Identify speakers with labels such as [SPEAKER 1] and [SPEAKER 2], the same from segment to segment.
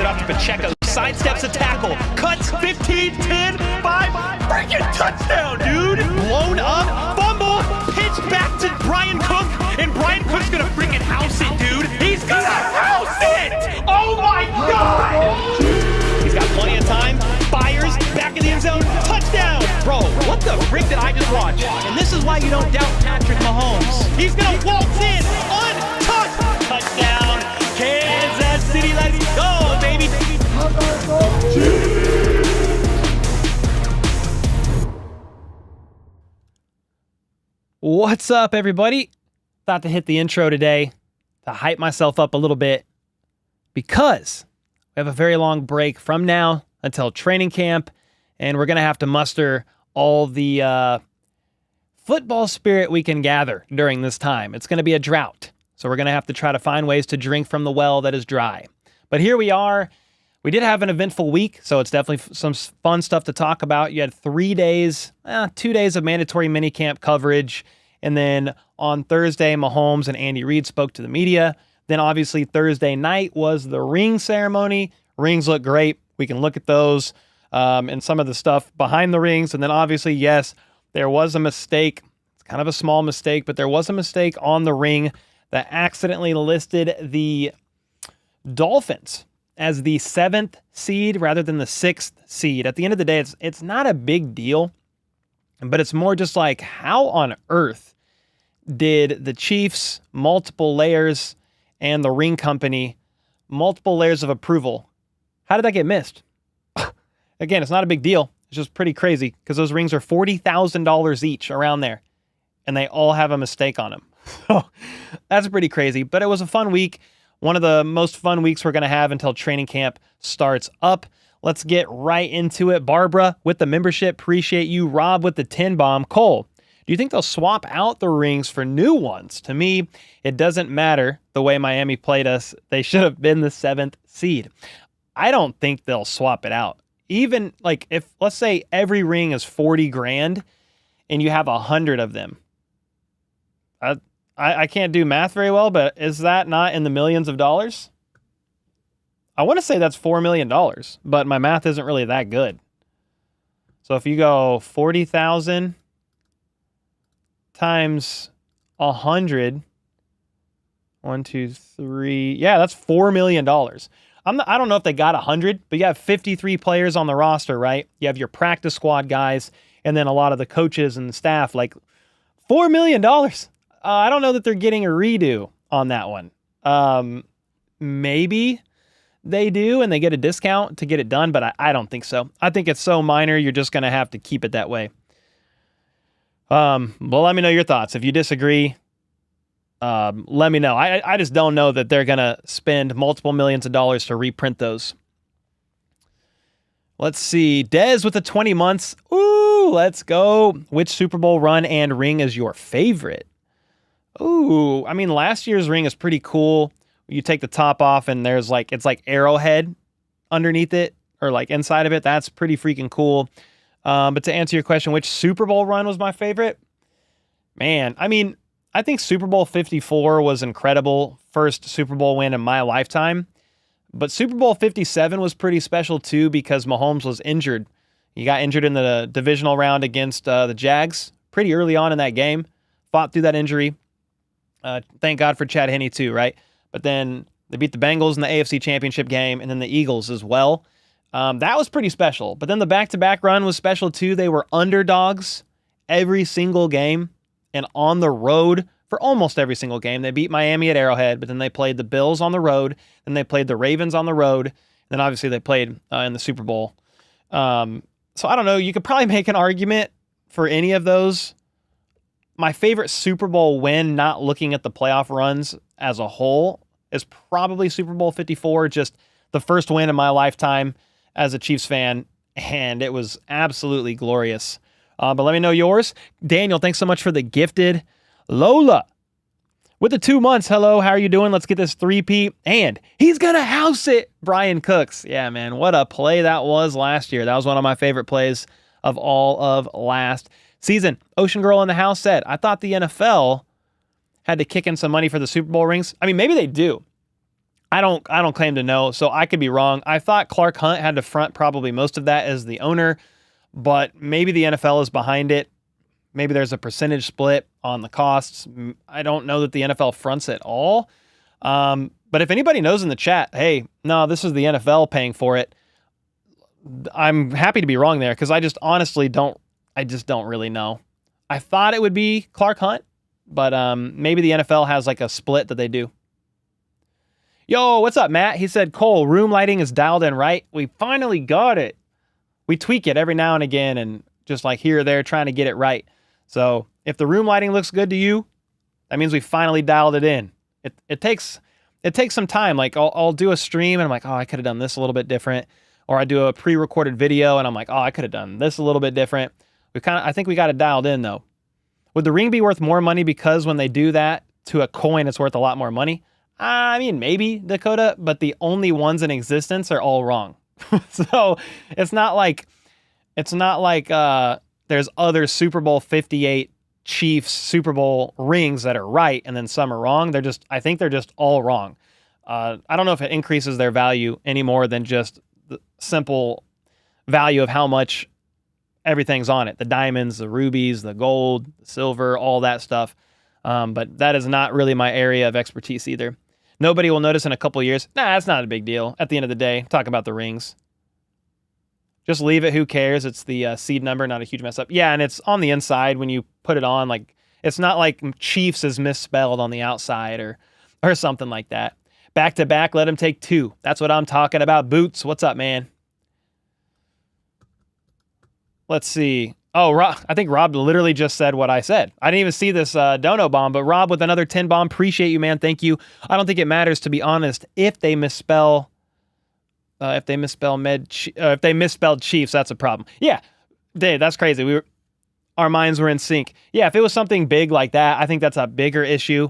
[SPEAKER 1] it off to Pacheco. Sidesteps a tackle. Cuts 15-10. 5. Freaking touchdown, dude. Blown up. Fumble. Pitch back to Brian Cook. And Brian Cook's going to freaking house it, dude. He's going to house it. Oh, my God. He's got plenty of time. Fires. Back in the end zone. Touchdown. Bro, what the frick did I just watch? And this is why you don't doubt Patrick Mahomes. He's going to waltz in. Untouched. Touchdown. Kansas City. Let's go, baby. What's up, everybody? Thought to hit the intro today to hype myself up a little bit because we have a very long break from now until training camp, and we're going to have to muster all the football spirit we can gather during this time. It's going to be a drought, so we're going to have to try to find ways to drink from the well that is dry. But here we are. We did have an eventful week, so it's definitely some fun stuff to talk about. You had 3 days, 2 days of mandatory minicamp coverage, and then on Thursday, Mahomes and Andy Reid spoke to the media. Then obviously Thursday night was the ring ceremony. Rings look great. We can look at those and some of the stuff behind the rings. And then obviously, yes, there was a mistake. It's kind of a small mistake, but there was a mistake on the ring that accidentally listed the Dolphins as the 7th seed rather than the 6th seed. At the end of the day, it's not a big deal, but it's more just like, how on earth did the Chiefs, multiple layers, and the ring company, multiple layers of approval, how did that get missed? Again, it's not a big deal. It's just pretty crazy because those rings are $40,000 each around there, and they all have a mistake on them. So that's pretty crazy, but it was a fun week. One of the most fun weeks we're going to have until training camp starts up. Let's get right into it. Barbara with the membership. Appreciate you. Rob with the 10 bomb. Cole, do you think they'll swap out the rings for new ones? To me, it doesn't matter the way Miami played us. They should have been the 7th seed. I don't think they'll swap it out. Even like if, let's say every ring is 40 grand and you have 100 of them. I can't do math very well, but is that not in the millions of dollars? I want to say that's $4 million, but my math isn't really that good. So if you go 40,000 times 100, 1, 2, 3, yeah, that's $4 million. I don't know if they got 100, but you have 53 players on the roster, right? You have your practice squad guys, and then a lot of the coaches and the staff, like $4 million. I don't know that they're getting a redo on that one. Maybe they do and they get a discount to get it done, but I don't think so. I think it's so minor, you're just going to have to keep it that way. Well, let me know your thoughts. If you disagree, let me know. I just don't know that they're going to spend multiple millions of dollars to reprint those. Let's see. Dez with the 20 months. Ooh, let's go. Which Super Bowl run and ring is your favorite? Ooh, I mean, last year's ring is pretty cool. You take the top off and there's like, it's like Arrowhead underneath it or like inside of it. That's pretty freaking cool. But to answer your question, which Super Bowl run was my favorite? Man, I mean, I think Super Bowl 54 was incredible. First Super Bowl win in my lifetime. But Super Bowl 57 was pretty special too because Mahomes was injured. He got injured in the divisional round against the Jags pretty early on in that game. Fought through that injury. Thank God for Chad Henne too, right? But then they beat the Bengals in the AFC Championship game and then the Eagles as well. That was pretty special. But then the back-to-back run was special too. They were underdogs every single game and on the road for almost every single game. They beat Miami at Arrowhead, but then they played the Bills on the road. Then they played the Ravens on the road. And then obviously they played in the Super Bowl. So I don't know. You could probably make an argument for any of those. My favorite Super Bowl win, not looking at the playoff runs as a whole, is probably Super Bowl 54, just the first win in my lifetime as a Chiefs fan, and it was absolutely glorious. But let me know yours. Daniel, thanks so much for the gifted. Lola, with the 2 months, hello, how are you doing? Let's get this 3P, and he's going to house it, Brian Cooks. Yeah, man, what a play that was last year. That was one of my favorite plays of all of last season. Ocean Girl in the house said, I thought the NFL had to kick in some money for the Super Bowl rings. I mean, maybe they do. I don't claim to know, so I could be wrong. I thought Clark Hunt had to front probably most of that as the owner, but maybe the NFL is behind it. Maybe there's a percentage split on the costs. I don't know that the NFL fronts it all. But if anybody knows in the chat, hey, no, this is the NFL paying for it, I'm happy to be wrong there because I just honestly don't really know. I thought it would be Clark Hunt, but maybe the NFL has like a split that they do. Yo, what's up, Matt? He said, Cole, room lighting is dialed in right. We finally got it. We tweak it every now and again and just like here or there trying to get it right. So if the room lighting looks good to you, that means we finally dialed it in. It takes some time. Like I'll do a stream and I'm like, oh, I could have done this a little bit different. Or I do a pre-recorded video and I'm like, oh, I could have done this a little bit different. I think we got it dialed in though. Would the ring be worth more money because when they do that to a coin, it's worth a lot more money? I mean, maybe, Dakota, but the only ones in existence are all wrong. So it's not like there's other Super Bowl 58 Chiefs Super Bowl rings that are right and then some are wrong. I think they're just all wrong. I don't know if it increases their value any more than just the simple value of how much everything's on it. The diamonds, the rubies, the gold, the silver, all that stuff. But that is not really my area of expertise either. Nobody will notice in a couple years. Nah, that's not a big deal. At the end of the day, talk about the rings. Just leave it. Who cares? It's the seed number, not a huge mess up. Yeah, and it's on the inside when you put it on. Like it's not like Chiefs is misspelled on the outside or something like that. Back to back, let him take 2. That's what I'm talking about. Boots, what's up, man? Let's see. Oh, I think Rob literally just said what I said. I didn't even see this dono bomb, but Rob with another 10 bomb. Appreciate you, man. Thank you. I don't think it matters, to be honest, if they misspell Chiefs, that's a problem. Yeah, Dave, that's crazy. Our minds were in sync. Yeah, if it was something big like that, I think that's a bigger issue.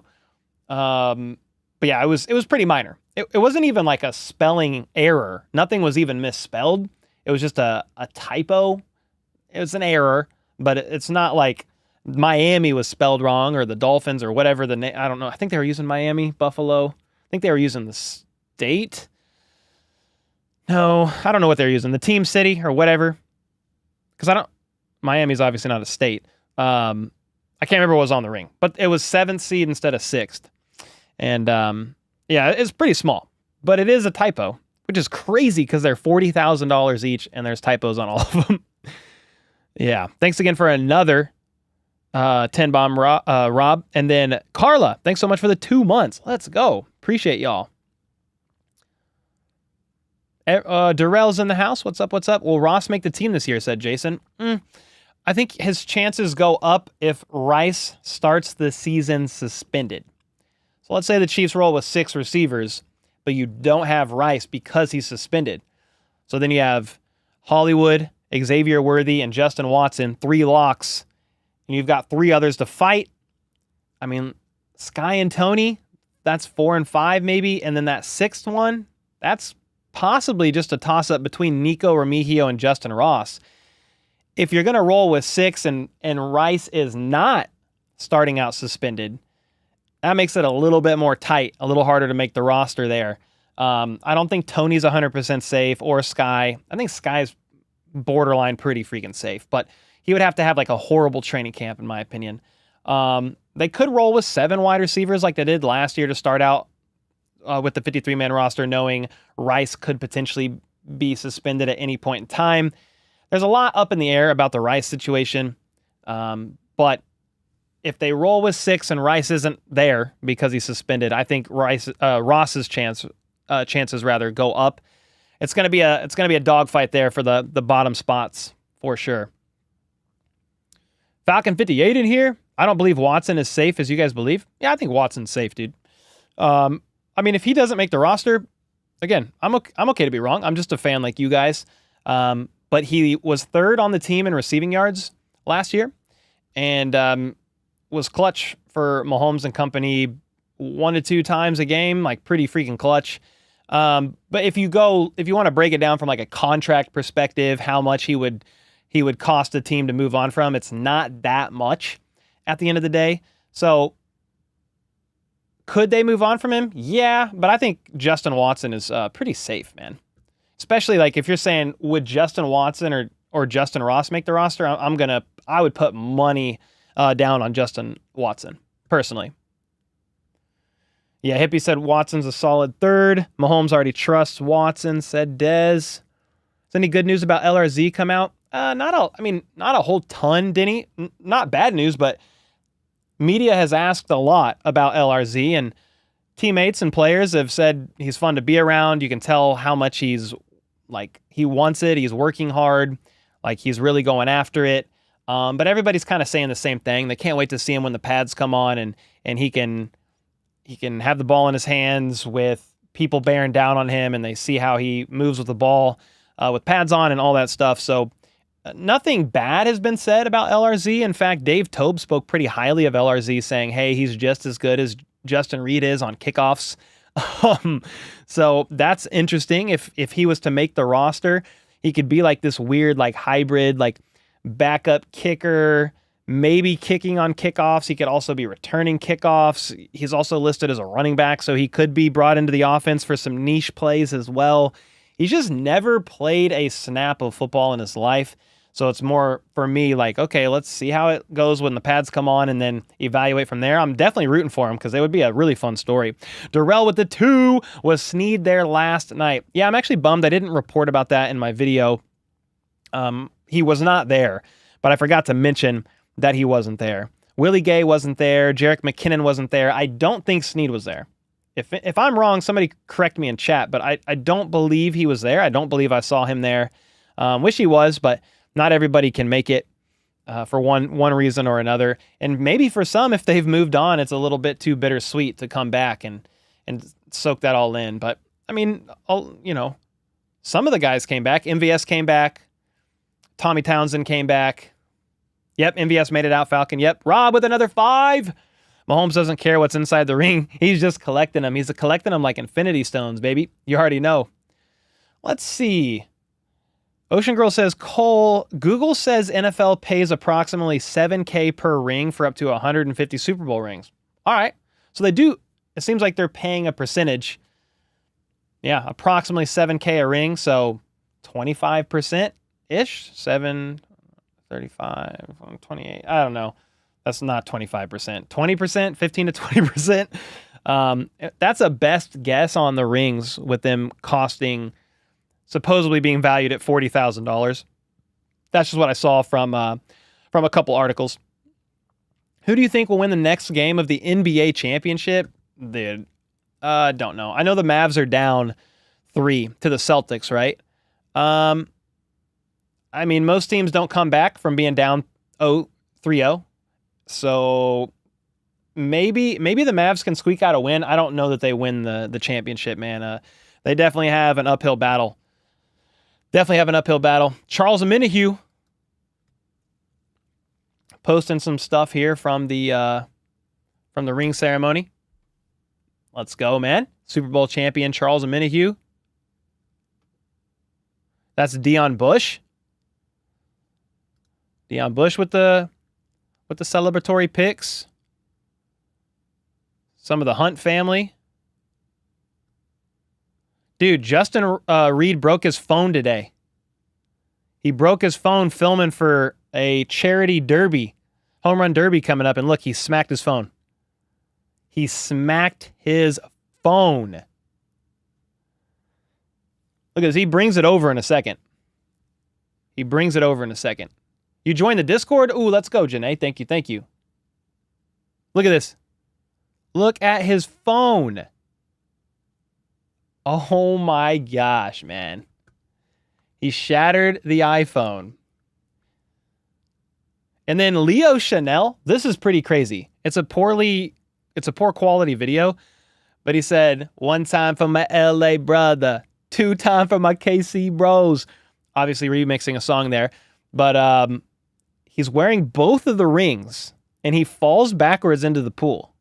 [SPEAKER 1] But yeah, it was pretty minor. It wasn't even like a spelling error. Nothing was even misspelled. It was just a typo. It was an error, but it's not like Miami was spelled wrong or the Dolphins or whatever the name. I don't know. I think they were using Miami, Buffalo. I think they were using the state. No, I don't know what they're using. The team city or whatever. Because Miami's obviously not a state. I can't remember what was on the ring, but it was 7th seed instead of 6th. And yeah, it's pretty small, but it is a typo, which is crazy because they're $40,000 each and there's typos on all of them. Yeah. Thanks again for another 10 bomb, Rob. And then Carla, thanks so much for the 2 months. Let's go. Appreciate y'all. Darrell's in the house. What's up? What's up? Will Ross make the team this year? Said Jason. I think his chances go up if Rice starts the season suspended. So let's say the Chiefs roll with 6 receivers, but you don't have Rice because he's suspended. So then you have Hollywood, Xavier Worthy, and Justin Watson, 3 locks, and you've got 3 others to fight. I mean, Sky and Tony, that's 4 and 5 maybe, and then that 6th one, that's possibly just a toss-up between Nico Remigio and Justin Ross. If you're going to roll with 6 and Rice is not starting out suspended, that makes it a little bit more tight, a little harder to make the roster there. I don't think Tony's 100% safe or Sky. I think Sky's borderline pretty freaking safe, but he would have to have like a horrible training camp, in my opinion. They could roll with 7 wide receivers like they did last year to start out with the 53-man roster, knowing Rice could potentially be suspended at any point in time. There's a lot up in the air about the Rice situation, but if they roll with 6 and Rice isn't there because he's suspended, I think Ross's chances rather go up. It's gonna be a dogfight there for the bottom spots for sure. Falcon 58 in here. I don't believe Watson is safe as you guys believe. Yeah, I think Watson's safe, dude. I mean, if he doesn't make the roster, again, I'm okay to be wrong. I'm just a fan like you guys. But he was 3rd on the team in receiving yards last year, and was clutch for Mahomes and company 1 to 2 times a game, like pretty freaking clutch. But if you want to break it down from like a contract perspective, how much he would cost a team to move on from, it's not that much at the end of the day. So Could they move on from him? Yeah, but I think Justin Watson is pretty safe, man. Especially like if you're saying, would Justin Watson or Justin Ross make the roster? I would put money down on Justin Watson, personally. Yeah, Hippie said Watson's a solid third. Mahomes already trusts Watson, said Dez. Is any good news about LRZ come out? Not a whole ton, Denny. Not bad news, but media has asked a lot about LRZ, and teammates and players have said he's fun to be around. You can tell how much he wants it. He's working hard. Like, he's really going after it. But everybody's kind of saying the same thing. They can't wait to see him when the pads come on and he can have the ball in his hands with people bearing down on him, and they see how he moves with the ball with pads on and all that stuff. So nothing bad has been said about LRZ. In fact, Dave Tobe spoke pretty highly of LRZ, saying, hey, he's just as good as Justin Reed is on kickoffs. So that's interesting. If he was to make the roster, he could be like this weird, like hybrid, like backup kicker, maybe kicking on kickoffs. He could also be returning kickoffs. He's also listed as a running back, so he could be brought into the offense for some niche plays as well. He's just never played a snap of football in his life. So it's more for me like, okay, let's see how it goes when the pads come on and then evaluate from there. I'm definitely rooting for him because it would be a really fun story. Darrell with the 2. Was Snead there last night? Yeah, I'm actually bummed I didn't report about that in my video. He was not there, but I forgot to mention that he wasn't there. Willie Gay wasn't there. Jerick McKinnon wasn't there. I don't think Snead was there. If I'm wrong, somebody correct me in chat, but I don't believe he was there. I don't believe I saw him there. Wish he was, but not everybody can make it for one reason or another. And maybe for some, if they've moved on, it's a little bit too bittersweet to come back and soak that all in. But, I mean, some of the guys came back. MVS came back. Tommy Townsend came back. Yep, MVS made it out, Falcon. Yep, Rob with another 5. Mahomes doesn't care what's inside the ring. He's just collecting them. He's collecting them like infinity stones, baby. You already know. Let's see. Ocean Girl says, Cole, Google says NFL pays approximately $7,000 per ring for up to 150 Super Bowl rings. All right. So they do, it seems like they're paying a percentage. Yeah, approximately $7,000 a ring. So 25%-ish. 7, 35, 28. I don't know. That's not 25%. 20%, 15 to 20%. That's a best guess on the rings with them supposedly being valued at $40,000. That's just what I saw from a couple articles. Who do you think will win the next game of the NBA championship? Dude, don't know. I know the Mavs are down 3 to the Celtics, right? I mean, most teams don't come back from being down 3-0. So maybe the Mavs can squeak out a win. I don't know that they win the championship, man. They definitely have an uphill battle. Charles Minihue posting some stuff here from the ring ceremony. Let's go, man. Super Bowl champion Charles Minihue. That's Deion Bush. Deion Bush with the celebratory pics. Some of the Hunt family. Dude, Justin Reed broke his phone today. He broke his phone filming for a charity derby, home run derby coming up, and look, he smacked his phone. He smacked his phone. Look at this. He brings it over in a second. You join the Discord? Ooh, let's go, Janae. Thank you. Look at this. Look at his phone. Oh my gosh, man. He shattered the iPhone. And then Leo Chanel, this is pretty crazy. It's a poor quality video, but he said, 1 time for my LA brother, 2 time for my KC bros. Obviously remixing a song there, but he's wearing both of the rings and he falls backwards into the pool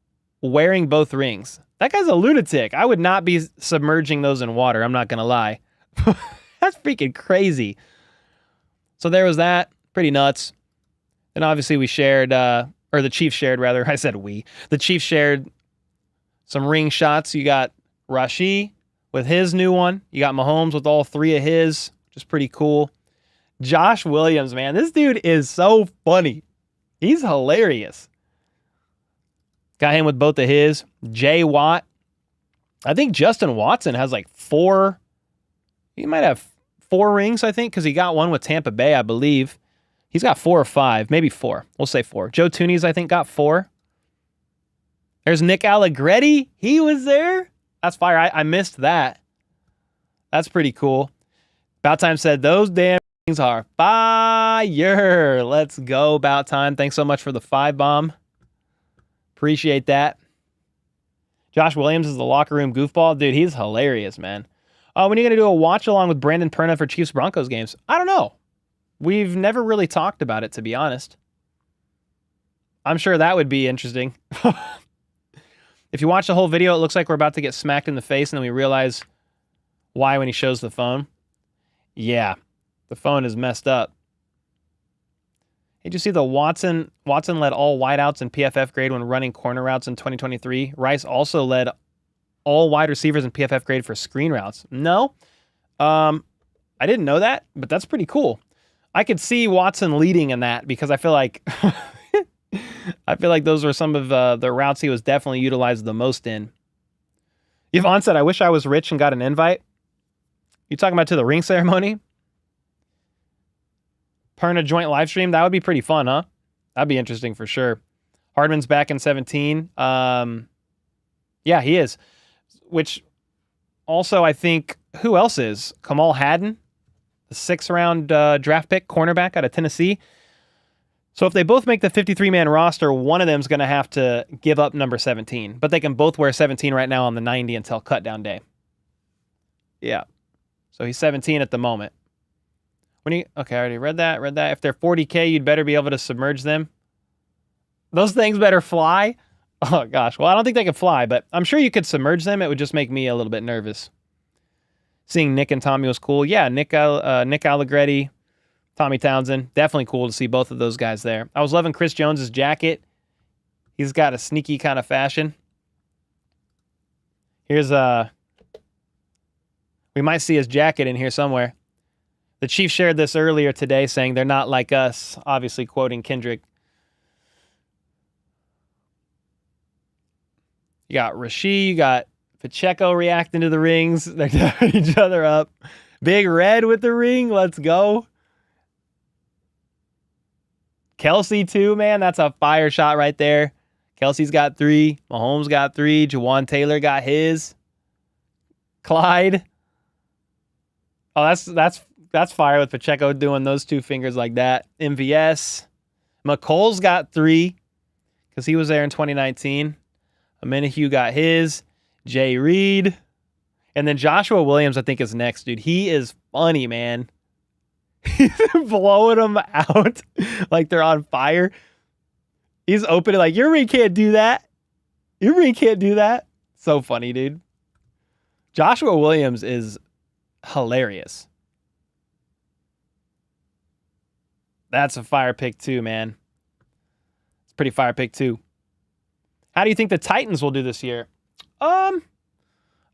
[SPEAKER 1] wearing both rings. That guy's a lunatic. I would not be submerging those in water. I'm not going to lie. That's freaking crazy. So there was that. Pretty nuts. And obviously we shared, or the Chiefs shared rather. I said we. The Chiefs shared Some ring shots. You got Rashi with his new one. You got Mahomes with all 3 of his, which is pretty cool. Josh Williams, man. This dude is so funny. He's hilarious. Got him with both of his. Jay Watt. I think Justin Watson has like 4. He might have 4 rings, I think, because he got one with Tampa Bay, I believe. He's got 4 or 5, maybe 4. We'll say 4. Joe Tooney's, I think, got 4. There's Nick Allegretti. He was there. That's fire. I missed that. That's pretty cool. About Time said, those damn things are fire. Let's go, About Time. Thanks so much for the 5 bomb. Appreciate that. Josh Williams is the locker room goofball. Dude, he's hilarious, man. When are you going to do a watch along with Brandon Perna for Chiefs Broncos games? I don't know. We've never really talked about it, to be honest. I'm sure that would be interesting. If you watch the whole video, it looks like we're about to get smacked in the face, and then we realize why when he shows the phone. Yeah, the phone is messed up. Did you see the Watson led all wideouts in PFF grade when running corner routes in 2023? Rice also led all wide receivers in PFF grade for screen routes. No, I didn't know that, but that's pretty cool. I could see Watson leading in that because I feel like those were some of the routes he was definitely utilized the most in. Yvonne said, I wish I was rich and got an invite. You talking about to the ring ceremony? Perna joint live stream? That would be pretty fun, huh? That'd be interesting for sure. Hardman's back in 17. Yeah, he is. Which also, I think, who else is? Kamal Hadden, the 6th round draft pick, cornerback out of Tennessee. So if they both make the 53-man roster, one of them is going to have to give up number 17. But they can both wear 17 right now on the 90 until cutdown day. Yeah. So he's 17 at the moment. Okay, I already read that. If they're 40K, you'd better be able to submerge them. Those things better fly. Oh, gosh. Well, I don't think they could fly, but I'm sure you could submerge them. It would just make me a little bit nervous. Seeing Nick and Tommy was cool. Yeah, Nick Allegretti, Tommy Townsend. Definitely cool to see both of those guys there. I was loving Chris Jones's jacket. He's got a sneaky kind of fashion. Here's we might see his jacket in here somewhere. The Chiefs shared this earlier today saying they're not like us, obviously quoting Kendrick. You got Rasheed, you got Pacheco reacting to the rings. They're tearing each other up. Big Red with the ring. Let's go. Kelsey too, man. That's a fire shot right there. Kelsey's got 3. Mahomes got 3. Jawan Taylor got his. Clyde. Oh, that's fire with Pacheco doing those 2 fingers like that. MVS. McColl's got 3 because he was there in 2019. Amenahue got his. Jay Reed. And then Joshua Williams, I think, is next, dude. He is funny, man. He's blowing them out like they're on fire. He's opening like, your ring can't do that. Your ring can't do that. So funny, dude. Joshua Williams is hilarious. That's a fire pick too, man. It's a pretty fire pick too. How do you think the Titans will do this year? I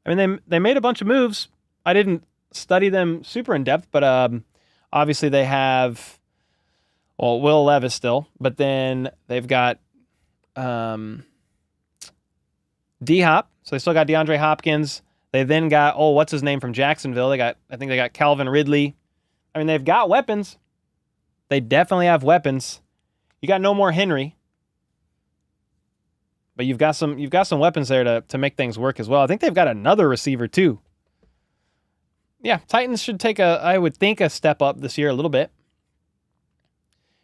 [SPEAKER 1] mean, they made a bunch of moves. I didn't study them super in depth, but obviously they have, well, Will Levis still, but then they've got D-Hop. So they still got DeAndre Hopkins. They then got, what's his name from Jacksonville? I think they got Calvin Ridley. I mean, they've got weapons. They definitely have weapons. You got no more Henry. But you've got some weapons there to make things work as well. I think they've got another receiver too. Yeah, Titans should take I would think a step up this year a little bit.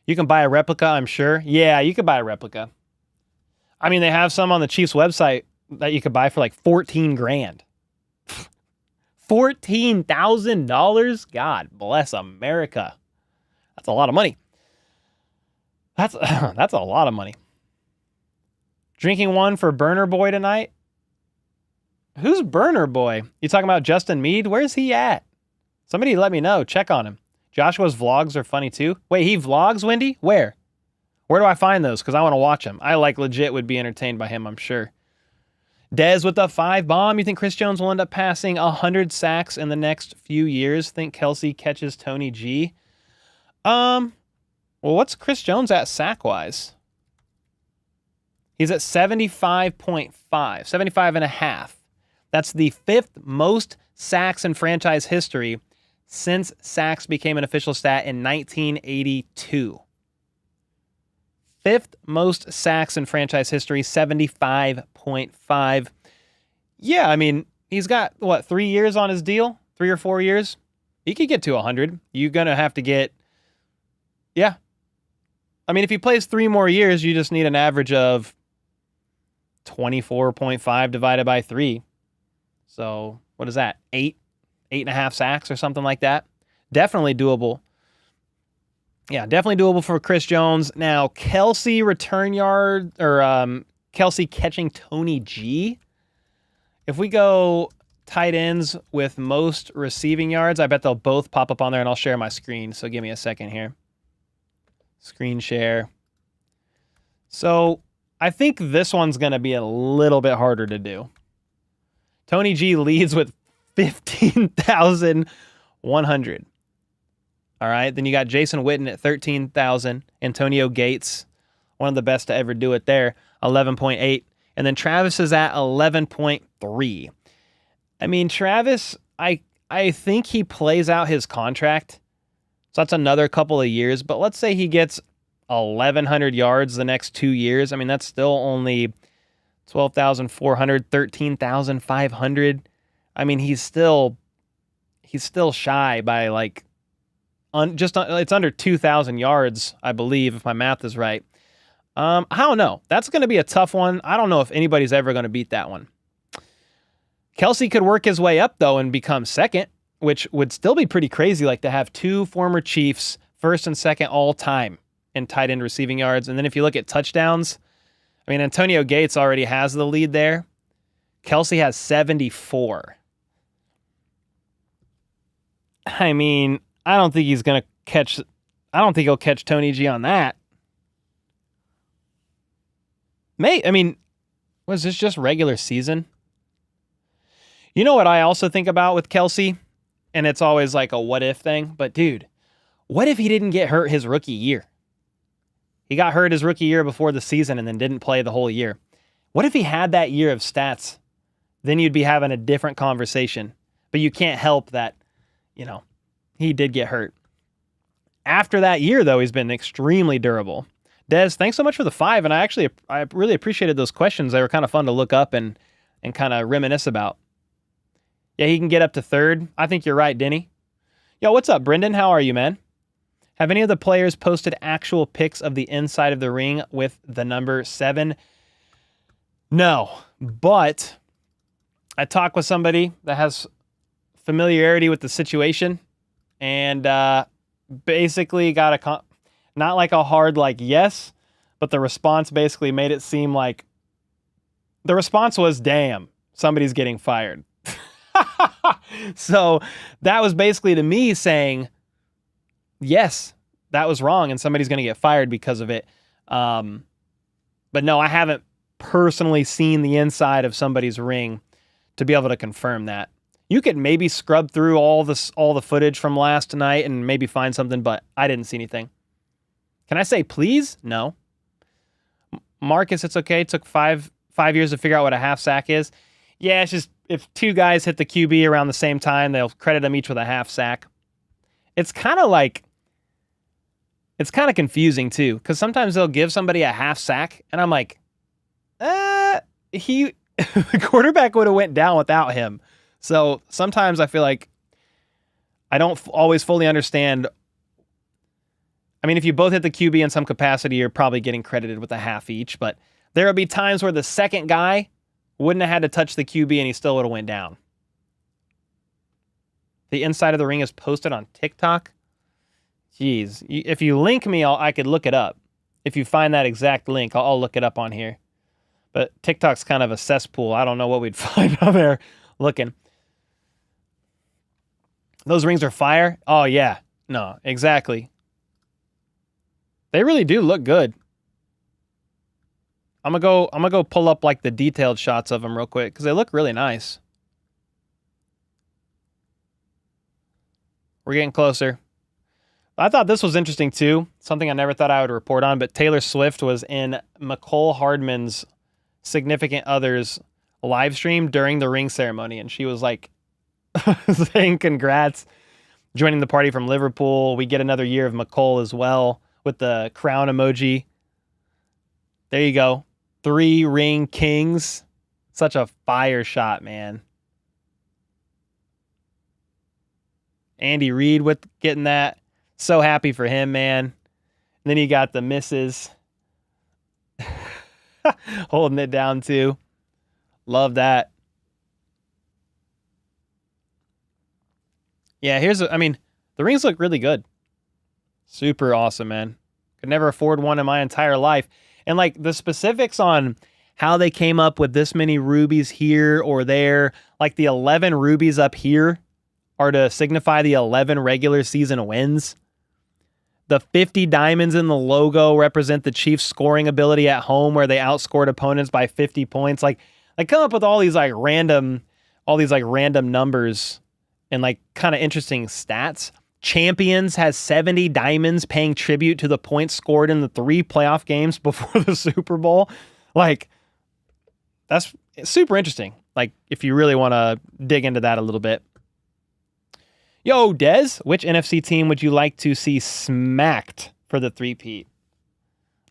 [SPEAKER 1] You can buy a replica, I'm sure. Yeah, you could buy a replica. I mean, they have some on the Chiefs website that you could buy for like $14,000. $14,000? God bless America. That's a lot of money. That's a lot of money. Drinking one for Burner Boy tonight? Who's Burner Boy? You talking about Justin Meade? Where's he at? Somebody let me know. Check on him. Joshua's vlogs are funny too. Wait, he vlogs, Wendy? Where? Where do I find those? Because I want to watch him. I legit would be entertained by him, I'm sure. Dez with the 5 bomb. You think Chris Jones will end up passing 100 sacks in the next few years? Think Kelsey catches Tony G? Well, what's Chris Jones at sack-wise? He's at 75.5, 75 and a half. That's the 5th most sacks in franchise history since sacks became an official stat in 1982. 5th most sacks in franchise history, 75.5. Yeah, I mean, he's got, 3 years on his deal? 3 or 4 years? He could get to 100. You're going to have to get, yeah. I mean, if he plays 3 more years, you just need an average of 24.5 divided by 3. So, what is that? 8.5 sacks or something like that? Definitely doable. Yeah, definitely doable for Chris Jones. Now, Kelsey return yard, or Kelsey catching Tony G. If we go tight ends with most receiving yards, I bet they'll both pop up on there, and I'll share my screen. So give me a second here. Screen share. So I think this one's going to be a little bit harder to do. Tony G leads with 15,100. All right, then you got Jason Witten at 13,000. Antonio Gates, one of the best to ever do it there, 11.8. And then Travis is at 11.3. I mean, Travis, I think he plays out his contract. So that's another couple of years. But let's say he gets 1,100 yards the next 2 years. I mean, that's still only 12,400, 13,500. I mean, he's still shy by like it's under 2,000 yards, I believe, if my math is right. I don't know. That's going to be a tough one. I don't know if anybody's ever going to beat that one. Kelsey could work his way up, though, and become second, which would still be pretty crazy, like to have 2 former Chiefs, first and second all time in tight end receiving yards. And then if you look at touchdowns, I mean, Antonio Gates already has the lead there. Kelsey has 74. I mean, I don't think he'll catch Tony G on that. I mean, was this just regular season? You know what I also think about with Kelsey? And it's always like a what if thing. But dude, what if he didn't get hurt his rookie year? He got hurt his rookie year before the season and then didn't play the whole year. What if he had that year of stats? Then you'd be having a different conversation. But you can't help that, he did get hurt. After that year, though, he's been extremely durable. Dez, thanks so much for the 5. And I really appreciated those questions. They were kind of fun to look up and kind of reminisce about. Yeah, he can get up to 3rd. I think you're right, Denny. Yo, what's up, Brendan? How are you, man? Have any of the players posted actual pics of the inside of the ring with the number 7? No, but I talked with somebody that has familiarity with the situation and basically got not like a hard yes, but the response basically made it seem like the response was, damn, somebody's getting fired. So that was basically to me saying, yes, that was wrong and somebody's going to get fired because of it. But no, I haven't personally seen the inside of somebody's ring to be able to confirm that. You could maybe scrub through all the footage from last night and maybe find something, but I didn't see anything. Can I say please? No. Marcus, it's okay. It took five years to figure out what a half sack is. Yeah, it's just if 2 guys hit the QB around the same time, they'll credit them each with a half sack. It's kind of confusing too, because sometimes they'll give somebody a half sack, and I'm like, the quarterback would have went down without him. So sometimes I feel like I don't always fully understand. I mean, if you both hit the QB in some capacity, you're probably getting credited with a half each, but there will be times where the second guy wouldn't have had to touch the QB and he still would have went down. The inside of the ring is posted on TikTok. Jeez, if you link me, I could look it up. If you find that exact link, I'll look it up on here. But TikTok's kind of a cesspool. I don't know what we'd find on there looking. Those rings are fire? Oh, yeah. No, exactly. They really do look good. I'm gonna go pull up like the detailed shots of them real quick because they look really nice. We're getting closer. I thought this was interesting too. Something I never thought I would report on, but Taylor Swift was in McCole Hardman's significant other's live stream during the ring ceremony, and she was like saying congrats, joining the party from Liverpool. We get another year of McCole as well with the crown emoji. There you go. 3 ring kings. Such a fire shot, man. Andy Reid with getting that. So happy for him, man. And then you got the misses holding it down too. Love that. Yeah, the rings look really good. Super awesome, man. Could never afford one in my entire life. And like the specifics on how they came up with this many rubies here or there, like the 11 rubies up here are to signify the 11 regular season wins. The 50 diamonds in the logo represent the Chiefs' scoring ability at home, where they outscored opponents by 50 points. Like, they come up with all these random numbers and like kind of interesting stats. Champions has 70 diamonds paying tribute to the points scored in the 3 playoff games before the Super Bowl. Like, that's super interesting. Like, if you really want to dig into that a little bit. Yo, Dez, which NFC team would you like to see smacked for the three-peat?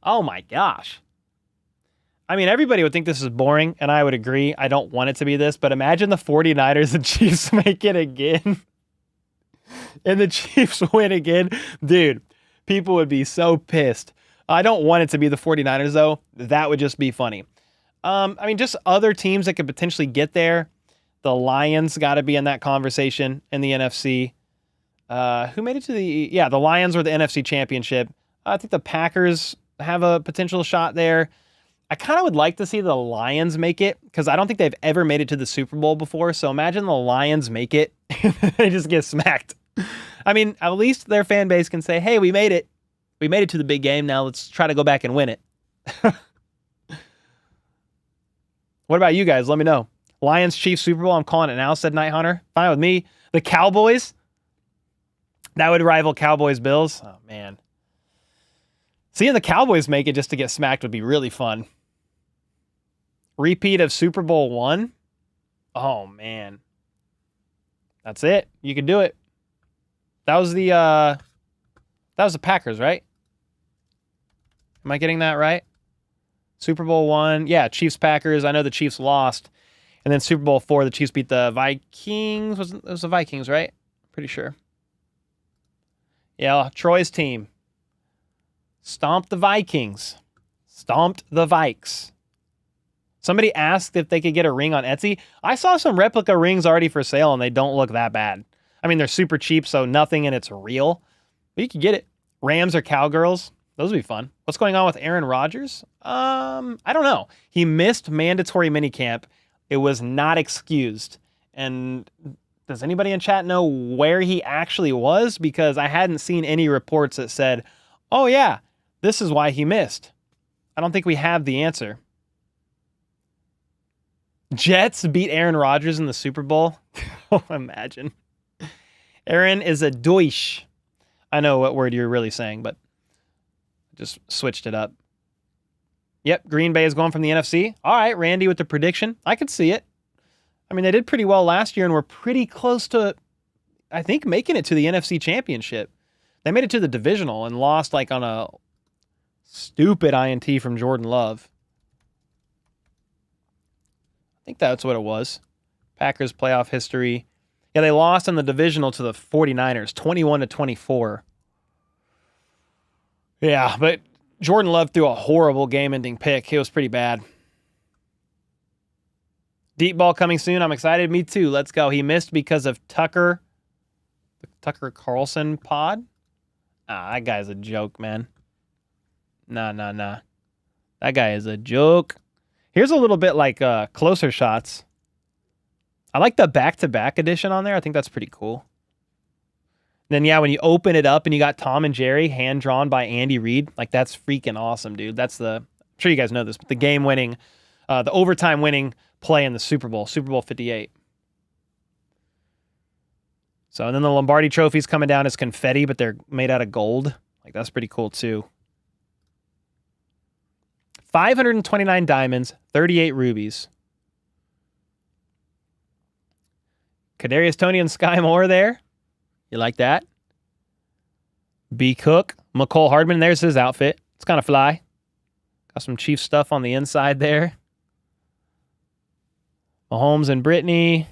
[SPEAKER 1] Oh my gosh. I mean, everybody would think this is boring, and I would agree. I don't want it to be this, but imagine the 49ers and Chiefs make it again. And the Chiefs win again. Dude, people would be so pissed. I don't want it to be the 49ers, though. That would just be funny. I mean, just other teams that could potentially get there. The Lions got to be in that conversation in the NFC. Who made it to the... Yeah, the Lions were the NFC Championship. I think the Packers have a potential shot there. I kind of would like to see the Lions make it because I don't think they've ever made it to the Super Bowl before. So imagine the Lions make it and they just get smacked. I mean, at least their fan base can say, hey, we made it. We made it to the big game. Now let's try to go back and win it. What about you guys? Let me know. Lions, Chiefs, Super Bowl. I'm calling it now, said Night Hunter. Fine with me. The Cowboys. That would rival Cowboys, Bills. Oh, man. Seeing the Cowboys make it just to get smacked would be really fun. Repeat of Super Bowl 1. Oh, man. That's it. You could do it. That was the Packers, right? Am I getting that right? Super Bowl 1. Yeah, Chiefs, Packers. I know the Chiefs lost. And then Super Bowl 4, the Chiefs beat the Vikings. It was the Vikings, right? Pretty sure. Yeah, Troy's team. Stomped the Vikings. Stomped the Vikes. Somebody asked if they could get a ring on Etsy. I saw some replica rings already for sale, and they don't look that bad. I mean, they're super cheap, so nothing in it's real. But you could get it. Rams or Cowgirls. Those would be fun. What's going on with Aaron Rodgers? I don't know. He missed mandatory minicamp. It was not excused. And does anybody in chat know where he actually was? Because I hadn't seen any reports that said, oh yeah, this is why he missed. I don't think we have the answer. Jets beat Aaron Rodgers in the Super Bowl. Oh, imagine. Aaron is a douche. I know what word you're really saying, but just switched it up. Yep, Green Bay is going from the NFC. All right, Randy with the prediction. I could see it. I mean, they did pretty well last year and were pretty close to, I think, making it to the NFC Championship. They made it to the divisional and lost like on a stupid INT from Jordan Love. I think that's what it was. Packers playoff history. Yeah, they lost in the divisional to the 49ers, 21-24. Yeah, but Jordan Love threw a horrible game-ending pick. It was pretty bad. Deep ball coming soon. I'm excited. Me too. Let's go. He missed because of the Tucker Carlson pod. That guy's a joke, man. Nah. That guy is a joke. Here's a little bit like closer shots. I like the back-to-back edition on there. I think that's pretty cool. Then, yeah, when you open it up and you got Tom and Jerry hand-drawn by Andy Reid, like, that's freaking awesome, dude. That's the... I'm sure you guys know this, but the game-winning, the overtime-winning play in the Super Bowl 58. So, and then the Lombardi trophy's coming down as confetti, but they're made out of gold. Like, that's pretty cool, too. 529 diamonds, 38 rubies. Cadarius Tony and Sky Moore there. You like that? B. Cook, McCole Hardman. There's his outfit. It's kind of fly. Got some Chief stuff on the inside there. Mahomes and Brittany.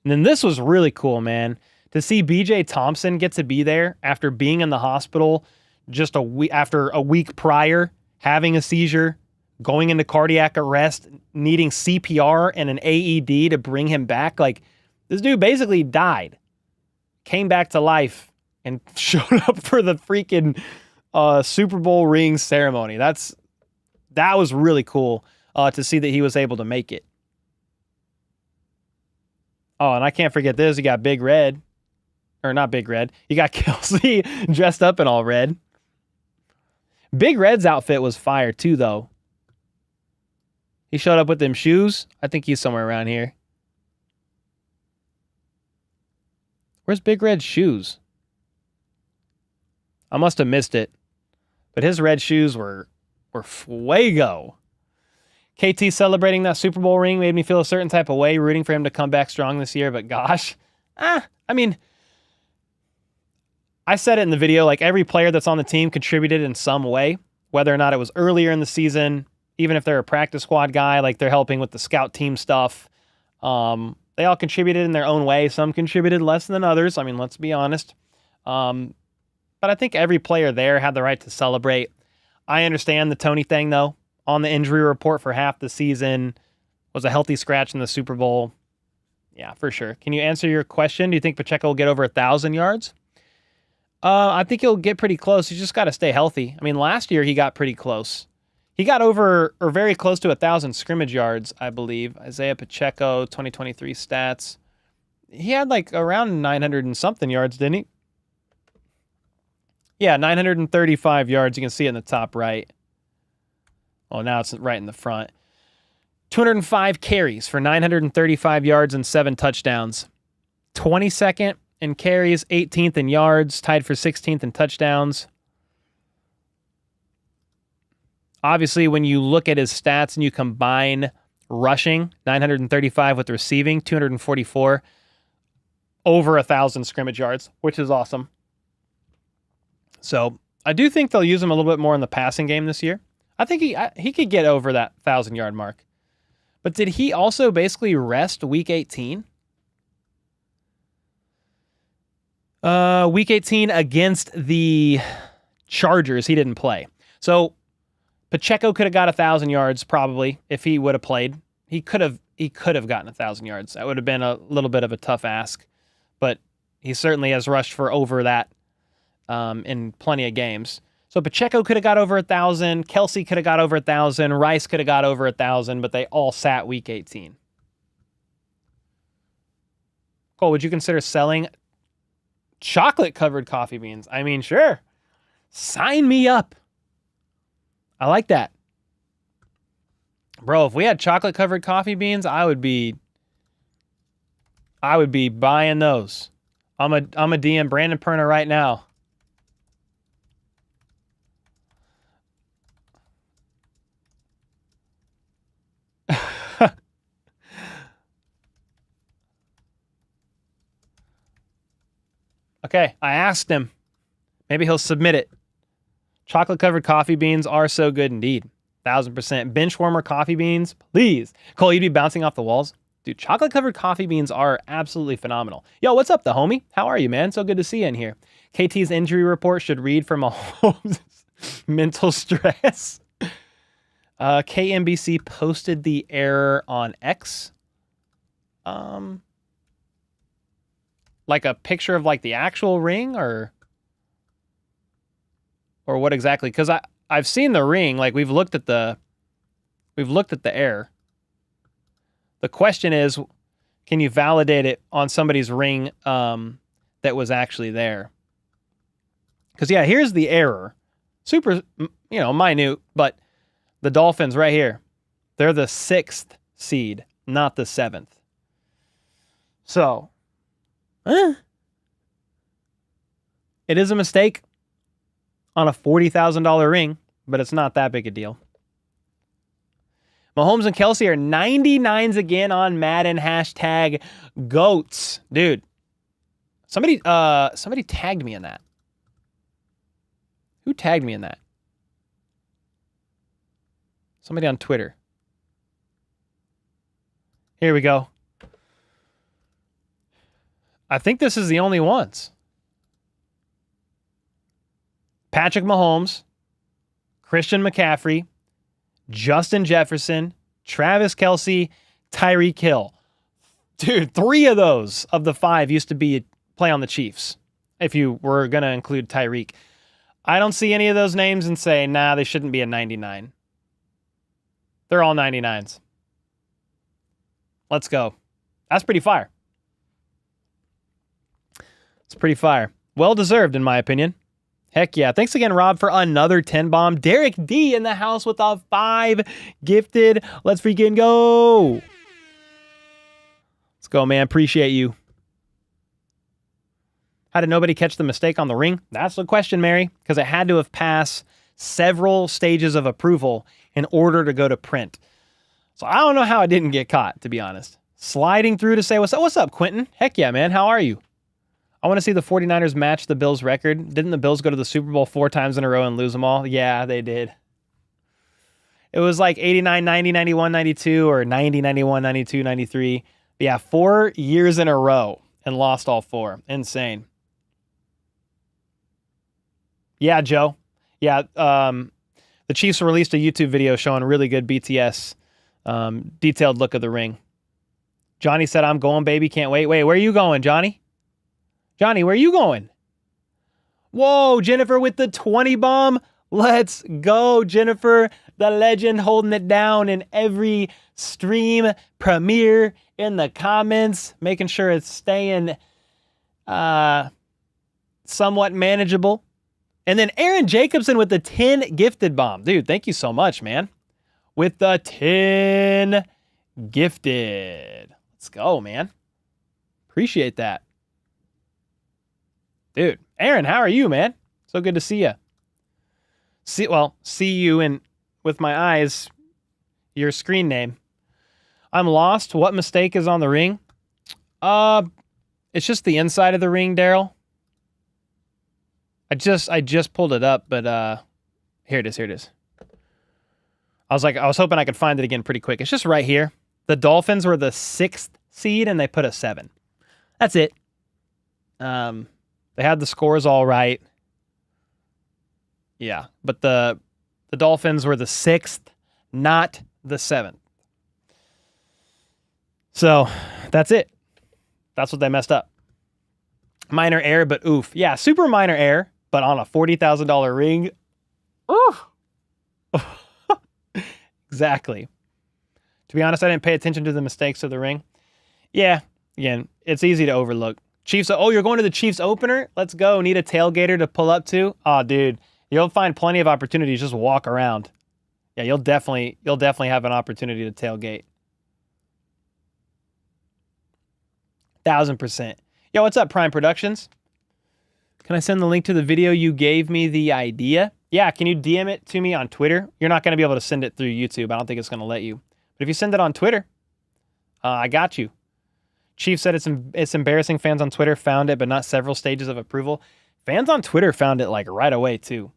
[SPEAKER 1] And then this was really cool, man. To see B.J. Thompson get to be there after being in the hospital just after a week prior, having a seizure, going into cardiac arrest, needing CPR and an AED to bring him back. Like, this dude basically died, came back to life, and showed up for the freaking Super Bowl ring ceremony. That was really cool to see that he was able to make it. Oh, and I can't forget this. You got Big Red. Or not Big Red. You got Kelsey dressed up in all red. Big Red's outfit was fire too, though. He showed up with them shoes. I think he's somewhere around here. Where's Big Red's shoes? I must have missed it. But his red shoes were fuego. KT celebrating that Super Bowl ring made me feel a certain type of way, rooting for him to come back strong this year. But gosh, I mean, I said it in the video, like every player that's on the team contributed in some way, whether or not it was earlier in the season, even if they're a practice squad guy, like they're helping with the scout team stuff. They all contributed in their own way. Some contributed less than others. I mean, let's be honest. But I think every player there had the right to celebrate. I understand the Tony thing, though. On the injury report for half the season, was a healthy scratch in the Super Bowl. Yeah, for sure. Can you answer your question? Do you think Pacheco will get over 1,000 yards? I think he'll get pretty close. He's just got to stay healthy. I mean, last year he got pretty close. He got over or very close to 1,000 scrimmage yards, I believe. Isaiah Pacheco, 2023 stats. He had like around 900 and something yards, didn't he? Yeah, 935 yards. You can see it in the top right. Oh, now it's right in the front. 205 carries for 935 yards and 7 touchdowns. 22nd in carries, 18th in yards, tied for 16th in touchdowns. Obviously, when you look at his stats and you combine rushing, 935 with receiving, 244, over 1,000 scrimmage yards, which is awesome. So I do think they'll use him a little bit more in the passing game this year. I think he could get over that 1,000-yard mark. But did he also basically rest Week 18? Week 18 against the Chargers, he didn't play. So Pacheco could have got 1,000 yards probably if he would have played. He could have gotten 1,000 yards. That would have been a little bit of a tough ask, but he certainly has rushed for over that in plenty of games. So Pacheco could have got over 1,000. Kelsey could have got over 1,000. Rice could have got over 1,000, but they all sat Week 18. Cole, would you consider selling chocolate-covered coffee beans? I mean, sure. Sign me up. I like that. Bro, if we had chocolate-covered coffee beans, I would be buying those. I'm a DM Brandon Perna right now. Okay, I asked him. Maybe he'll submit it. Chocolate-covered coffee beans are so good indeed. 1,000%. Bench warmer coffee beans, please. Cole, you'd be bouncing off the walls. Dude, chocolate-covered coffee beans are absolutely phenomenal. Yo, what's up, the homie? How are you, man? So good to see you in here. KT's injury report should read from Mahomes' mental stress. KMBC posted the error on X. Like a picture of like the actual ring or what exactly? Because I've seen the ring. Like we've looked at the error. The question is, can you validate it on somebody's ring that was actually there? Because yeah, here's the error. Super, minute, but the Dolphins right here, they're the 6th seed, not the 7th. So, it is a mistake on a $40,000 ring, but it's not that big a deal. Mahomes and Kelsey are 99s again on Madden. Hashtag GOATs. Dude, somebody tagged me in that. Who tagged me in that? Somebody on Twitter. Here we go. I think this is the only ones. Patrick Mahomes, Christian McCaffrey, Justin Jefferson, Travis Kelce, Tyreek Hill. Dude, 3 of those of the 5 used to play on the Chiefs, if you were going to include Tyreek. I don't see any of those names and say, nah, they shouldn't be a 99. They're all 99s. Let's go. That's pretty fire. It's pretty fire. Well-deserved, in my opinion. Heck yeah. Thanks again, Rob, for another 10 bomb. Derek D in the house with a 5 gifted. Let's freaking go. Let's go, man. Appreciate you. How did nobody catch the mistake on the ring? That's the question, Mary, because it had to have passed several stages of approval in order to go to print. So I don't know how it didn't get caught, to be honest. Sliding through to say, what's up, Quentin? Heck yeah, man. How are you? I want to see the 49ers match the Bills record. Didn't the Bills go to the Super Bowl 4 times in a row and lose them all? Yeah, they did. It was like 89, 90, 91, 92, or 90, 91, 92, 93. Yeah, 4 years in a row and lost all 4. Insane. Yeah, Joe. Yeah, the Chiefs released a YouTube video showing a really good BTS detailed look of the ring. Johnny said, I'm going, baby. Can't wait. Wait, where are you going, Johnny? Johnny, where are you going? Whoa, Jennifer with the 20 bomb. Let's go, Jennifer. The legend holding it down in every stream premiere in the comments, making sure it's staying somewhat manageable. And then Aaron Jacobson with the 10 gifted bomb. Dude, thank you so much, man. With the 10 gifted. Let's go, man. Appreciate that. Dude, Aaron, how are you, man? So good to see you. See you in with my eyes, your screen name. I'm lost. What mistake is on the ring? It's just the inside of the ring, Daryl. I just pulled it up, but here it is. I was hoping I could find it again pretty quick. It's just right here. The Dolphins were the 6th seed and they put a 7. That's it. They had the scores all right. Yeah, but the Dolphins were the 6th, not the 7th. So that's it. That's what they messed up. Minor error, but oof. Yeah, super minor error, but on a $40,000 ring. Oof. Exactly. To be honest, I didn't pay attention to the mistakes of the ring. Yeah, again, it's easy to overlook. Chiefs, oh, you're going to the Chiefs opener? Let's go. Need a tailgater to pull up to? Oh, dude, you'll find plenty of opportunities. Just walk around. Yeah, you'll definitely have an opportunity to tailgate. 1000%. Yo, what's up, Prime Productions? Can I send the link to the video you gave me the idea? Yeah, can you DM it to me on Twitter? You're not going to be able to send it through YouTube. I don't think it's going to let you. But if you send it on Twitter, I got you. Chief said it's embarrassing. Fans on Twitter found it, but not several stages of approval. Fans on Twitter found it like right away too.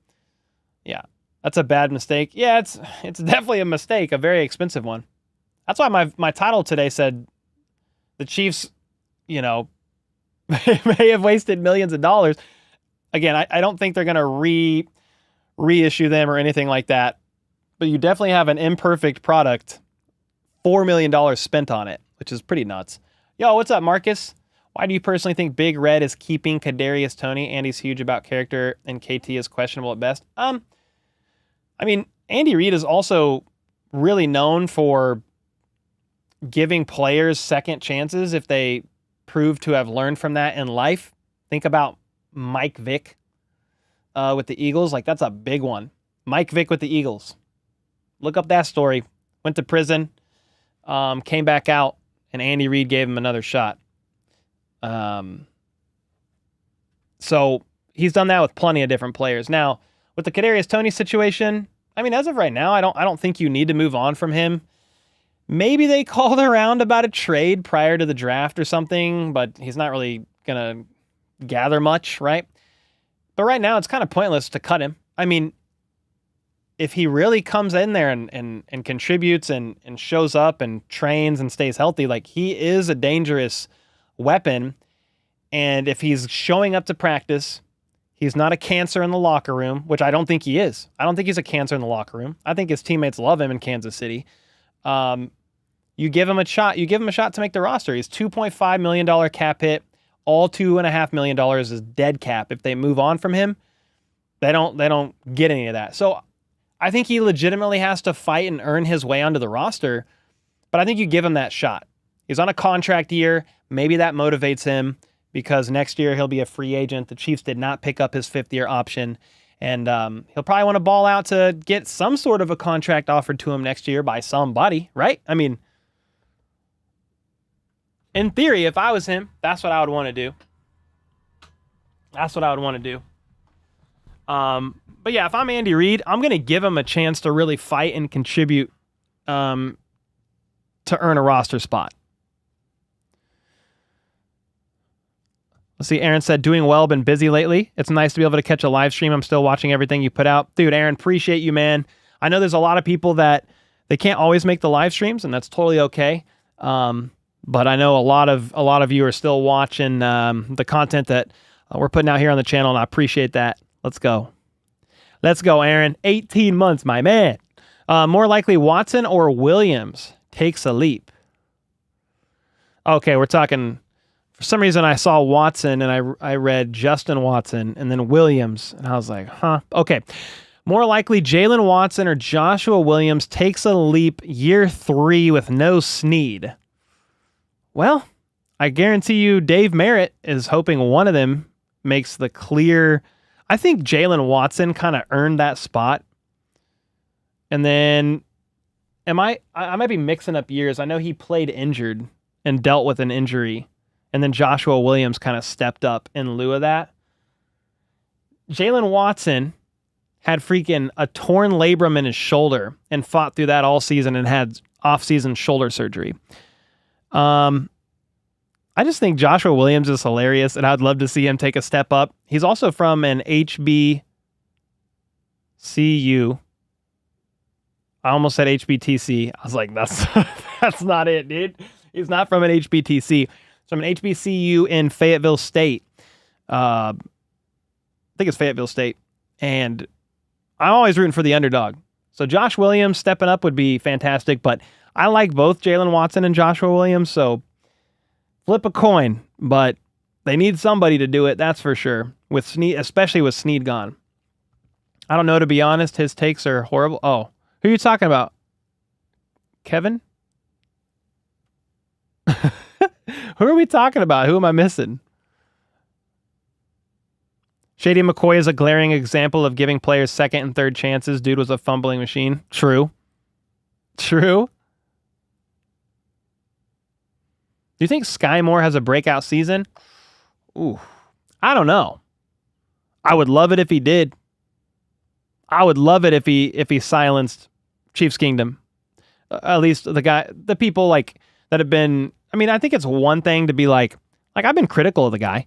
[SPEAKER 1] Yeah, that's a bad mistake. Yeah, it's definitely a mistake, a very expensive one. That's why my title today said the Chiefs, may have wasted millions of dollars. Again, I don't think they're going to reissue them or anything like that. But you definitely have an imperfect product, $4 million spent on it, which is pretty nuts. Yo, what's up, Marcus? Why do you personally think Big Red is keeping Cadarius Tony? Andy's huge about character and KT is questionable at best. I mean, Andy Reid is also really known for giving players second chances if they prove to have learned from that in life. Think about Mike Vick. with the Eagles. Like, that's a big one. Mike Vick with the Eagles. Look up that story. Went to prison, came back out, and Andy Reid gave him another shot. So he's done that with plenty of different players. Now, with the Cadarius Tony situation, I mean, as of right now, I don't think you need to move on from him. Maybe they called around about a trade prior to the draft or something, but he's not really going to gather much, right? But right now, it's kind of pointless to cut him. I mean, if he really comes in there and contributes and shows up and trains and stays healthy, like, he is a dangerous weapon. And if he's showing up to practice, he's not a cancer in the locker room, which I don't think he is. I don't think he's a cancer in the locker room. I think his teammates love him in Kansas City. You give him a shot. You give him a shot to make the roster. He's $2.5 million cap hit. All $2.5 million is dead cap. If they move on from him, they don't get any of that. So I think he legitimately has to fight and earn his way onto the roster. But I think you give him that shot. He's on a contract year. Maybe that motivates him because next year he'll be a free agent. The Chiefs did not pick up his fifth-year option. And he'll probably want to ball out to get some sort of a contract offered to him next year by somebody, right? I mean, in theory, if I was him, that's what I would want to do. That's what I would want to do. But yeah, if I'm Andy Reid, I'm going to give him a chance to really fight and contribute to earn a roster spot. Let's see, Aaron said, doing well, been busy lately. It's nice to be able to catch a live stream. I'm still watching everything you put out. Dude, Aaron, appreciate you, man. I know there's a lot of people that they can't always make the live streams, and that's totally okay. But I know a lot of you are still watching the content that we're putting out here on the channel, and I appreciate that. Let's go. Let's go, Aaron. 18 months, my man. More likely Watson or Williams takes a leap. Okay, we're talking... For some reason, I saw Watson, and I read Justin Watson, and then Williams, and I was like, huh? Okay. More likely, Jalen Watson or Joshua Williams takes a leap year 3 with no Snead. Well, I guarantee you Dave Merritt is hoping one of them makes the clear... I think Jalen Watson kind of earned that spot. And then, I might be mixing up years. I know he played injured and dealt with an injury. And then Joshua Williams kind of stepped up in lieu of that. Jalen Watson had freaking a torn labrum in his shoulder and fought through that all season and had off-season shoulder surgery. I just think Joshua Williams is hilarious, and I'd love to see him take a step up. He's also from an HBCU. I almost said HBTC. I was like, that's not it, dude. He's not from an HBTC. So I'm an HBCU in Fayetteville State. I think it's Fayetteville State. And I'm always rooting for the underdog. So Josh Williams stepping up would be fantastic. But I like both Jalen Watson and Joshua Williams. So flip a coin. But they need somebody to do it, that's for sure. With Snead, especially with Snead gone. I don't know, to be honest. His takes are horrible. Oh, who are you talking about? Kevin? Who are we talking about? Who am I missing? Shady McCoy is a glaring example of giving players second and third chances. Dude was a fumbling machine. True. Do you think Sky Moore has a breakout season? Ooh, I don't know. I would love it if he did. I would love it if he silenced Chiefs Kingdom. At least the people like that have been. I mean, I think it's one thing to be like I've been critical of the guy.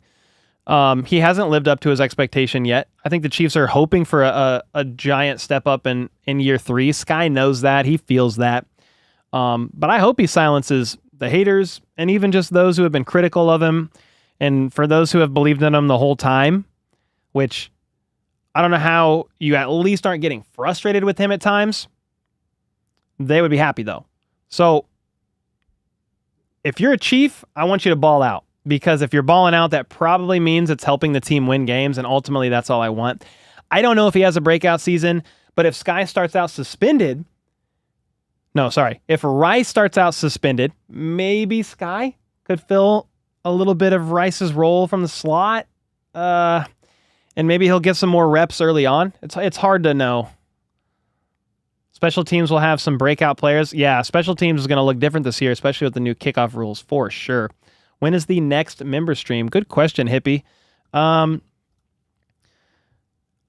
[SPEAKER 1] He hasn't lived up to his expectation yet. I think the Chiefs are hoping for a giant step up in year 3. Sky knows that. He feels that. But I hope he silences the haters and even just those who have been critical of him. And for those who have believed in him the whole time, which I don't know how you at least aren't getting frustrated with him at times. They would be happy though. So if you're a Chief, I want you to ball out, because if you're balling out, that probably means it's helping the team win games, and ultimately that's all I want. I don't know if he has a breakout season, but if Sky starts out suspended, if Rice starts out suspended, maybe Sky could fill a little bit of Rice's role from the slot. And And maybe he'll get some more reps early on. It's hard to know. Special teams will have some breakout players. Yeah, special teams is going to look different this year, especially with the new kickoff rules, for sure. When is the next member stream? Good question, Hippie. I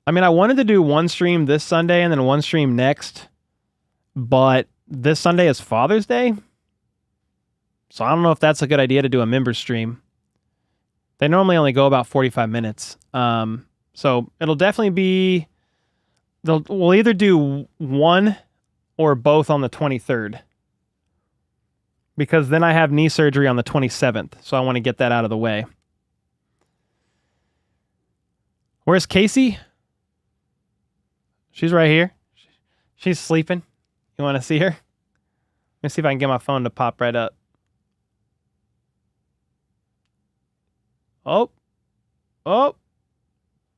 [SPEAKER 1] wanted to do one stream this Sunday and then one stream next, but this Sunday is Father's Day, so I don't know if that's a good idea to do a member stream. They normally only go about 45 minutes. So it'll definitely be... We'll either do one or both on the 23rd. Because then I have knee surgery on the 27th, so I want to get that out of the way. Where's Casey? She's right here. She's sleeping. You want to see her? Let me see if I can get my phone to pop right up. Oh.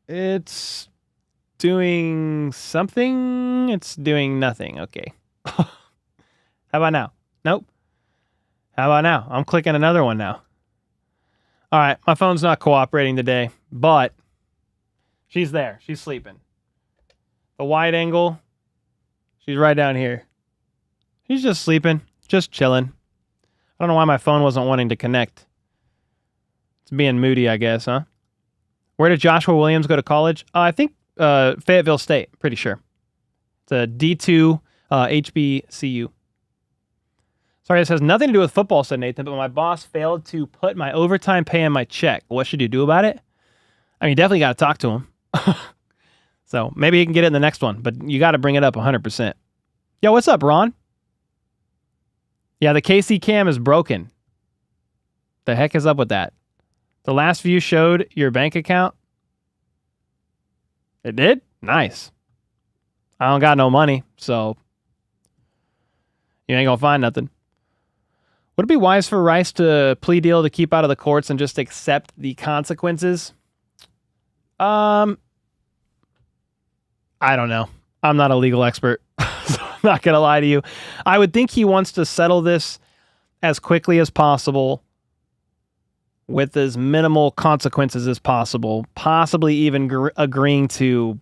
[SPEAKER 1] It's doing something. It's doing nothing. Okay. How about now? Nope. How about now? I'm clicking another one now. All right. My phone's not cooperating today, but she's there. She's sleeping. The wide angle. She's right down here. She's just sleeping. Just chilling. I don't know why my phone wasn't wanting to connect. It's being moody, I guess, huh? Where did Joshua Williams go to college? I think Fayetteville State. Pretty sure. It's a D2 HBCU. Sorry, this has nothing to do with football, said Nathan, but my boss failed to put my overtime pay in my check. What should you do about it? I mean, you definitely got to talk to him. So maybe he can get it in the next one, but you got to bring it up 100%. Yo, what's up, Ron? Yeah, the KC cam is broken. The heck is up with that? The last view showed your bank account. It did? Nice. I don't got no money, so you ain't gonna find nothing. Would it be wise for Rice to plea deal to keep out of the courts and just accept the consequences? I don't know. I'm not a legal expert, so I'm not going to lie to you. I would think he wants to settle this as quickly as possible with as minimal consequences as possible, possibly even agreeing to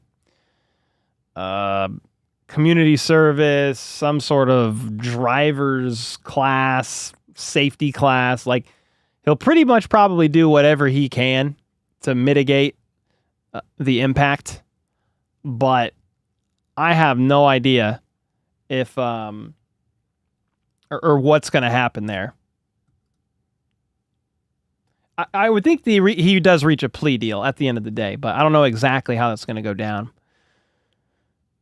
[SPEAKER 1] community service, some sort of driver's class, safety class. Like, he'll pretty much probably do whatever he can to mitigate the impact. But I have no idea if or what's going to happen there. I would think he does reach a plea deal at the end of the day, but I don't know exactly how that's going to go down.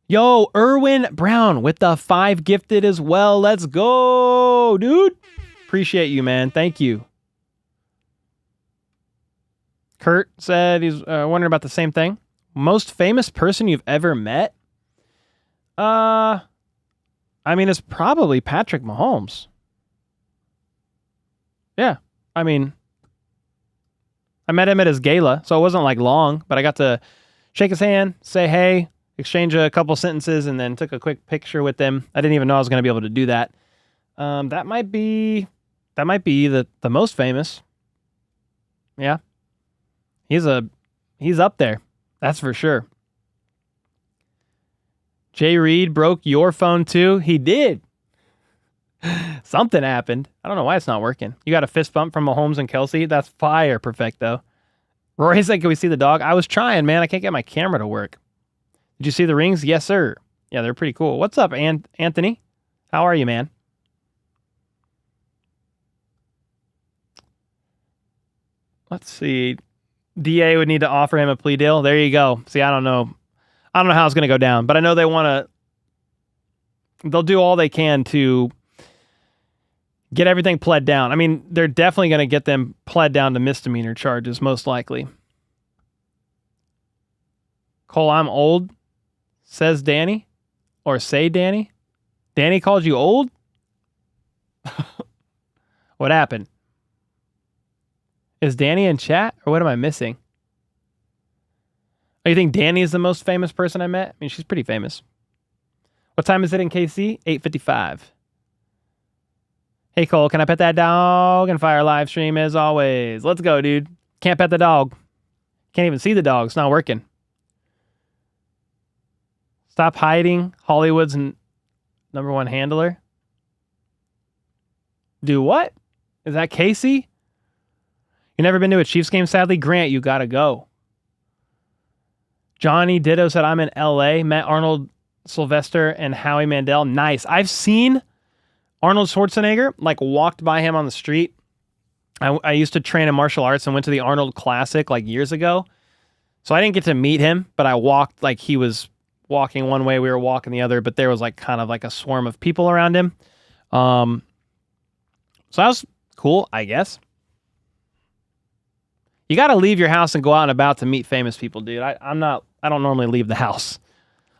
[SPEAKER 1] Yo, Erwin Brown with the 5 gifted as well. Let's go, dude. Appreciate you, man. Thank you. Kurt said he's wondering about the same thing. Most famous person you've ever met? I mean, it's probably Patrick Mahomes. Yeah, I mean, I met him at his gala, so it wasn't like long, but I got to shake his hand, say hey, exchange a couple sentences, and then took a quick picture with him. I didn't even know I was going to be able to do that. That might be the most famous. Yeah, he's up there. That's for sure. Jay Reed broke your phone too? He did. Something happened. I don't know why it's not working. You got a fist bump from Mahomes and Kelsey? That's fire, perfecto. Rory said, can we see the dog? I was trying, man. I can't get my camera to work. Did you see the rings? Yes, sir. Yeah, they're pretty cool. What's up, Anthony? How are you, man? Let's see. DA would need to offer him a plea deal. There you go. See, I don't know how it's going to go down, but I know they'll do all they can to get everything pled down. I mean, they're definitely going to get them pled down to misdemeanor charges, most likely. Cole, I'm old, says Danny, or say Danny. Danny called you old? What happened? Is Danny in chat, or what am I missing? Oh, you think Danny is the most famous person I met? I mean, she's pretty famous. What time is it in KC? 8:55. Hey, Cole, can I pet that dog and fire live stream as always? Let's go, dude. Can't pet the dog. Can't even see the dog. It's not working. Stop hiding. Hollywood's number one handler. Do what? Is that Casey? You never been to a Chiefs game, sadly? Grant, you gotta go. Johnny Ditto said, I'm in LA. Met Arnold Sylvester and Howie Mandel. Nice. I've seen Arnold Schwarzenegger, like walked by him on the street. I used to train in martial arts and went to the Arnold Classic like years ago. So I didn't get to meet him, but I walked like he was walking one way, we were walking the other, but there was like kind of like a swarm of people around him. So that was cool, I guess. You got to leave your house and go out and about to meet famous people, dude. I don't normally leave the house.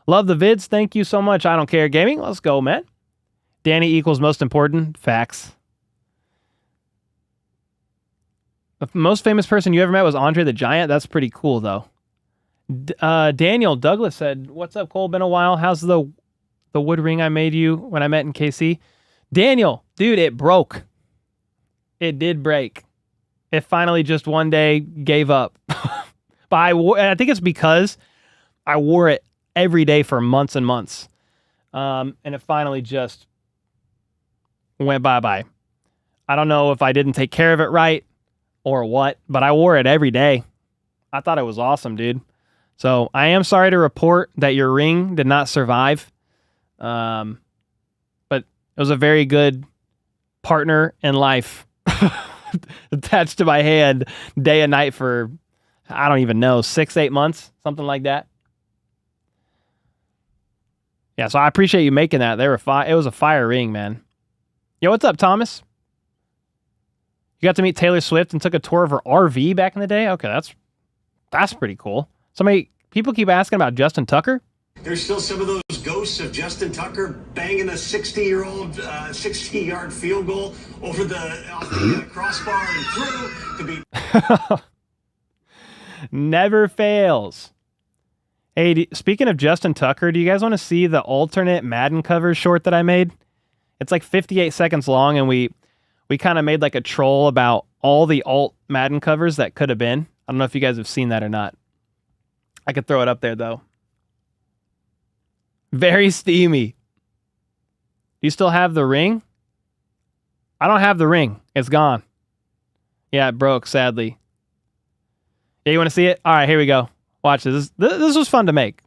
[SPEAKER 1] Love the vids. Thank you so much. I don't care gaming. Let's go, man. Danny equals most important. Facts. The most famous person you ever met was Andre the Giant. That's pretty cool, though. Daniel Douglas said, what's up, Cole? Been a while. How's the wood ring I made you when I met in KC? Daniel, dude, it broke. It did break. It finally just one day gave up. But I think it's because I wore it every day for months and months. And it finally just went bye-bye. I don't know if I didn't take care of it right or what, but I wore it every day. I thought it was awesome, dude. So I am sorry to report that your ring did not survive. But it was a very good partner in life attached to my hand day and night for, I don't even know, 6-8 months, something like that. Yeah, so I appreciate you making that. It was a fire ring, man. Yo, what's up, Thomas? You got to meet Taylor Swift and took a tour of her RV back in the day? Okay, that's pretty cool. People keep asking about Justin Tucker.
[SPEAKER 2] There's still some of those ghosts of Justin Tucker banging a 60-year-old 60-yard field goal over off the crossbar and through to be.
[SPEAKER 1] Never fails. Hey, speaking of Justin Tucker, do you guys want to see the alternate Madden cover short that I made? It's like 58 seconds long, and we kind of made like a troll about all the alt Madden covers that could have been. I don't know if you guys have seen that or not. I could throw it up there, though. Very steamy. Do you still have the ring? I don't have the ring. It's gone. Yeah, it broke, sadly. Yeah, you want to see it? All right, here we go. Watch this. This was fun to make.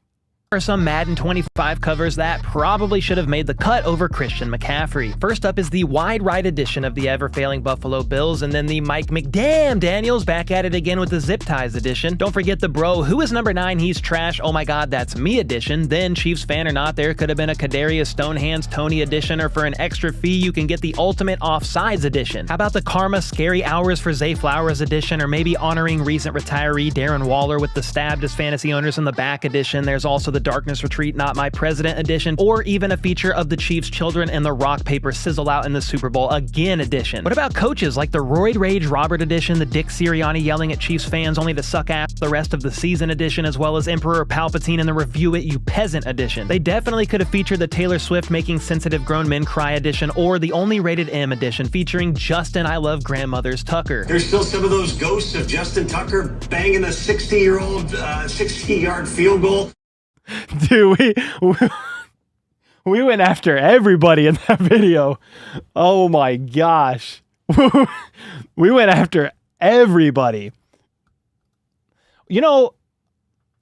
[SPEAKER 1] Are some Madden 25 covers that probably should have made the cut over Christian McCaffrey. First up is the wide right edition of the ever-failing Buffalo Bills, and then the Mike McDamn Daniels back at it again with the zip ties edition. Don't forget the bro, who is number 9, he's trash, oh my god, that's me edition. Then, Chiefs fan or not, there could have been a Cadarius Tony edition, or for an extra fee, you can get the ultimate offsides edition. How about the Karma Scary Hours for Zay Flowers edition, or maybe honoring recent retiree Darren Waller with the stabbed as fantasy owners in the back edition. There's also the Darkness Retreat Not My President edition, or even a feature of the Chiefs children and the rock paper sizzle out in the Super Bowl again edition. What about coaches like the Roid Rage Robert edition, the Dick Sirianni yelling at Chiefs fans only to suck ass the rest of the season edition, as well as Emperor Palpatine and the Review It You Peasant edition? They definitely could have featured the Taylor Swift making sensitive grown men cry edition, or the only rated M edition featuring Justin I Love Grandmother's Tucker.
[SPEAKER 2] There's still some of those ghosts of Justin Tucker banging a 60-year-old 60-yard field goal.
[SPEAKER 1] Dude, we went after everybody in that video. Oh my gosh. We went after everybody. You know,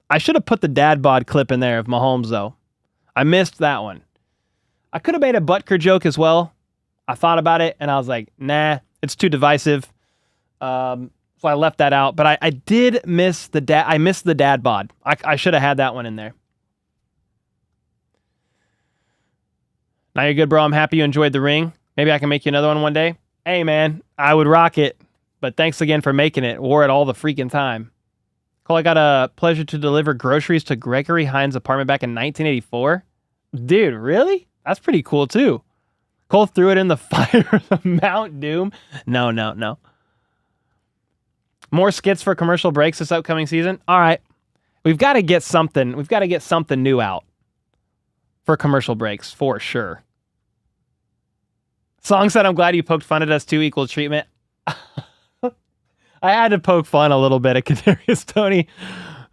[SPEAKER 1] I should have put the dad bod clip in there of Mahomes, though. I missed that one. I could have made a Butker joke as well. I thought about it, and I was like, nah, it's too divisive. So I left that out. But I did miss the dad. I missed the dad bod. I should have had that one in there. Now you're good, bro. I'm happy you enjoyed the ring. Maybe I can make you another one day. Hey, man, I would rock it. But thanks again for making it. Wore it all the freaking time. Cole, I got a pleasure to deliver groceries to Gregory Hines' apartment back in 1984. Dude, really? That's pretty cool, too. Cole threw it in the fire of Mount Doom. No. More skits for commercial breaks this upcoming season. All right. We've got to get something. We've got to get something new out for commercial breaks, for sure. Song said, I'm glad you poked fun at us too, equal treatment. I had to poke fun a little bit at Cadarius Tony.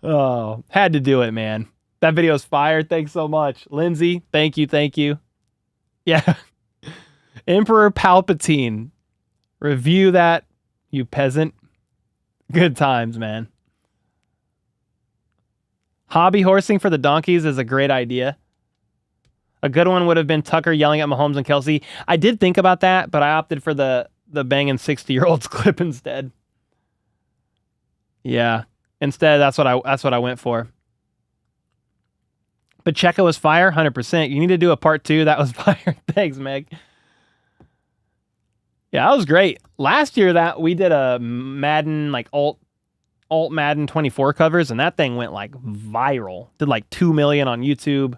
[SPEAKER 1] Oh, had to do it, man. That video is fire. Thanks so much. Lindsay, thank you, thank you. Yeah. Emperor Palpatine. Review that, you peasant. Good times, man. Hobby horsing for the donkeys is a great idea. A good one would have been Tucker yelling at Mahomes and Kelsey. I did think about that, but I opted for the banging 60-year-olds clip instead. Yeah. Instead, that's what I went for. Pacheco was fire, 100%. You need to do a part 2. That was fire. Thanks, Meg. Yeah, that was great. Last year that we did a Madden, like alt Madden 24 covers, and that thing went like viral. Did like 2 million on YouTube.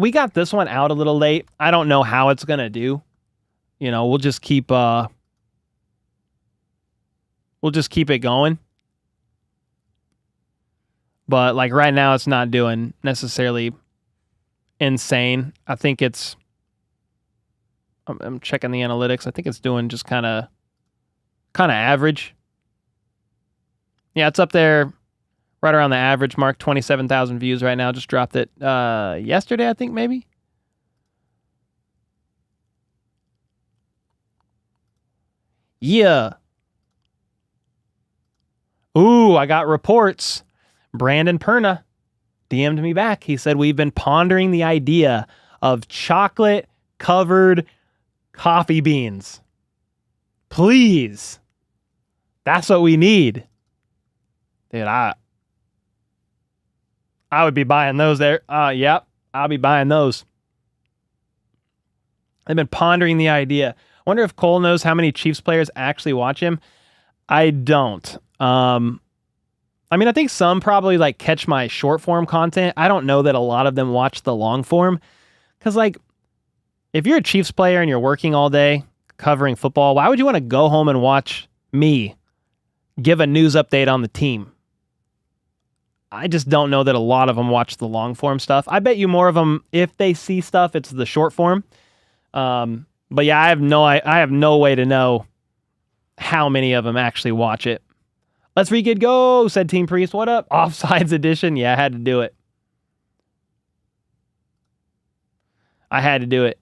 [SPEAKER 1] We got this one out a little late. I don't know how it's gonna do. You know, we'll just keep it going. But like right now, it's not doing necessarily insane. I think it's. I'm checking the analytics. I think it's doing just kind of average. Yeah, it's up there right around the average mark. 27,000 views right now. Just dropped it yesterday, I think, maybe. Yeah. Ooh, I got reports. Brandon Perna DM'd me back. He said, we've been pondering the idea of chocolate-covered coffee beans. Please. That's what we need. Dude, I would be buying those there. Yep, I'll be buying those. I've been pondering the idea. I wonder if Cole knows how many Chiefs players actually watch him. I don't. I mean, I think some probably like catch my short form content. I don't know that a lot of them watch the long form. Because like, if you're a Chiefs player and you're working all day covering football, why would you want to go home and watch me give a news update on the team? I just don't know that a lot of them watch the long form stuff. I bet you more of them, if they see stuff, it's the short form. But yeah, I have no way to know how many of them actually watch it. Let's re-good go, said Team Priest. What up? Offsides edition. Yeah, I had to do it.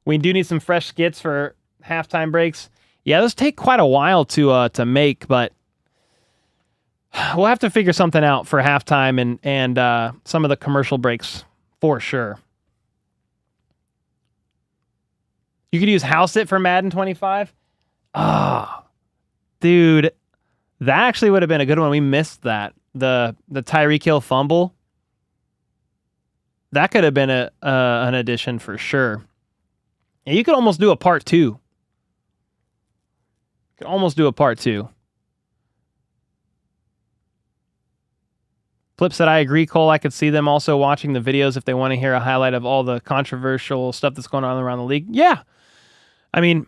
[SPEAKER 1] We do need some fresh skits for halftime breaks. Yeah, those take quite a while to make, but we'll have to figure something out for halftime and some of the commercial breaks for sure. You could use House It for Madden 25. Dude, that actually would have been a good one. We missed that. The Tyreek Hill fumble. That could have been an addition for sure. And you could almost do a part 2. Flip said, I agree, Cole. I could see them also watching the videos if they want to hear a highlight of all the controversial stuff that's going on around the league. Yeah. I mean,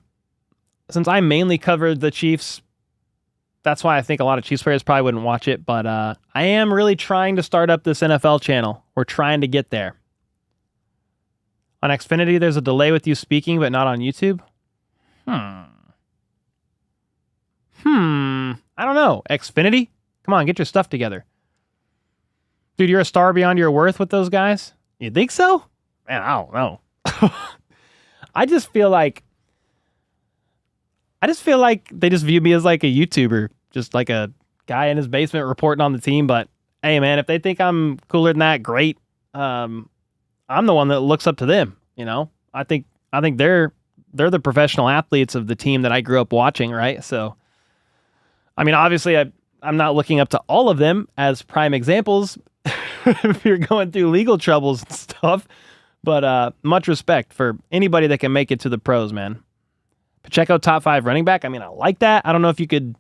[SPEAKER 1] since I mainly covered the Chiefs, that's why I think a lot of Chiefs players probably wouldn't watch it. But I am really trying to start up this NFL channel. We're trying to get there. On Xfinity, there's a delay with you speaking, but not on YouTube. I don't know. Xfinity? Come on, get your stuff together. Dude, you're a star beyond your worth with those guys? You think so? Man, I don't know. I just feel like they just view me as like a YouTuber, just like a guy in his basement reporting on the team. But hey, man, if they think I'm cooler than that, great. I'm the one that looks up to them. You know, I think they're the professional athletes of the team that I grew up watching, right? So, I mean, obviously, I'm not looking up to all of them as prime examples if you're going through legal troubles and stuff. But much respect for anybody that can make it to the pros, man. Pacheco, top 5 running back. I mean, I like that. I don't know if you could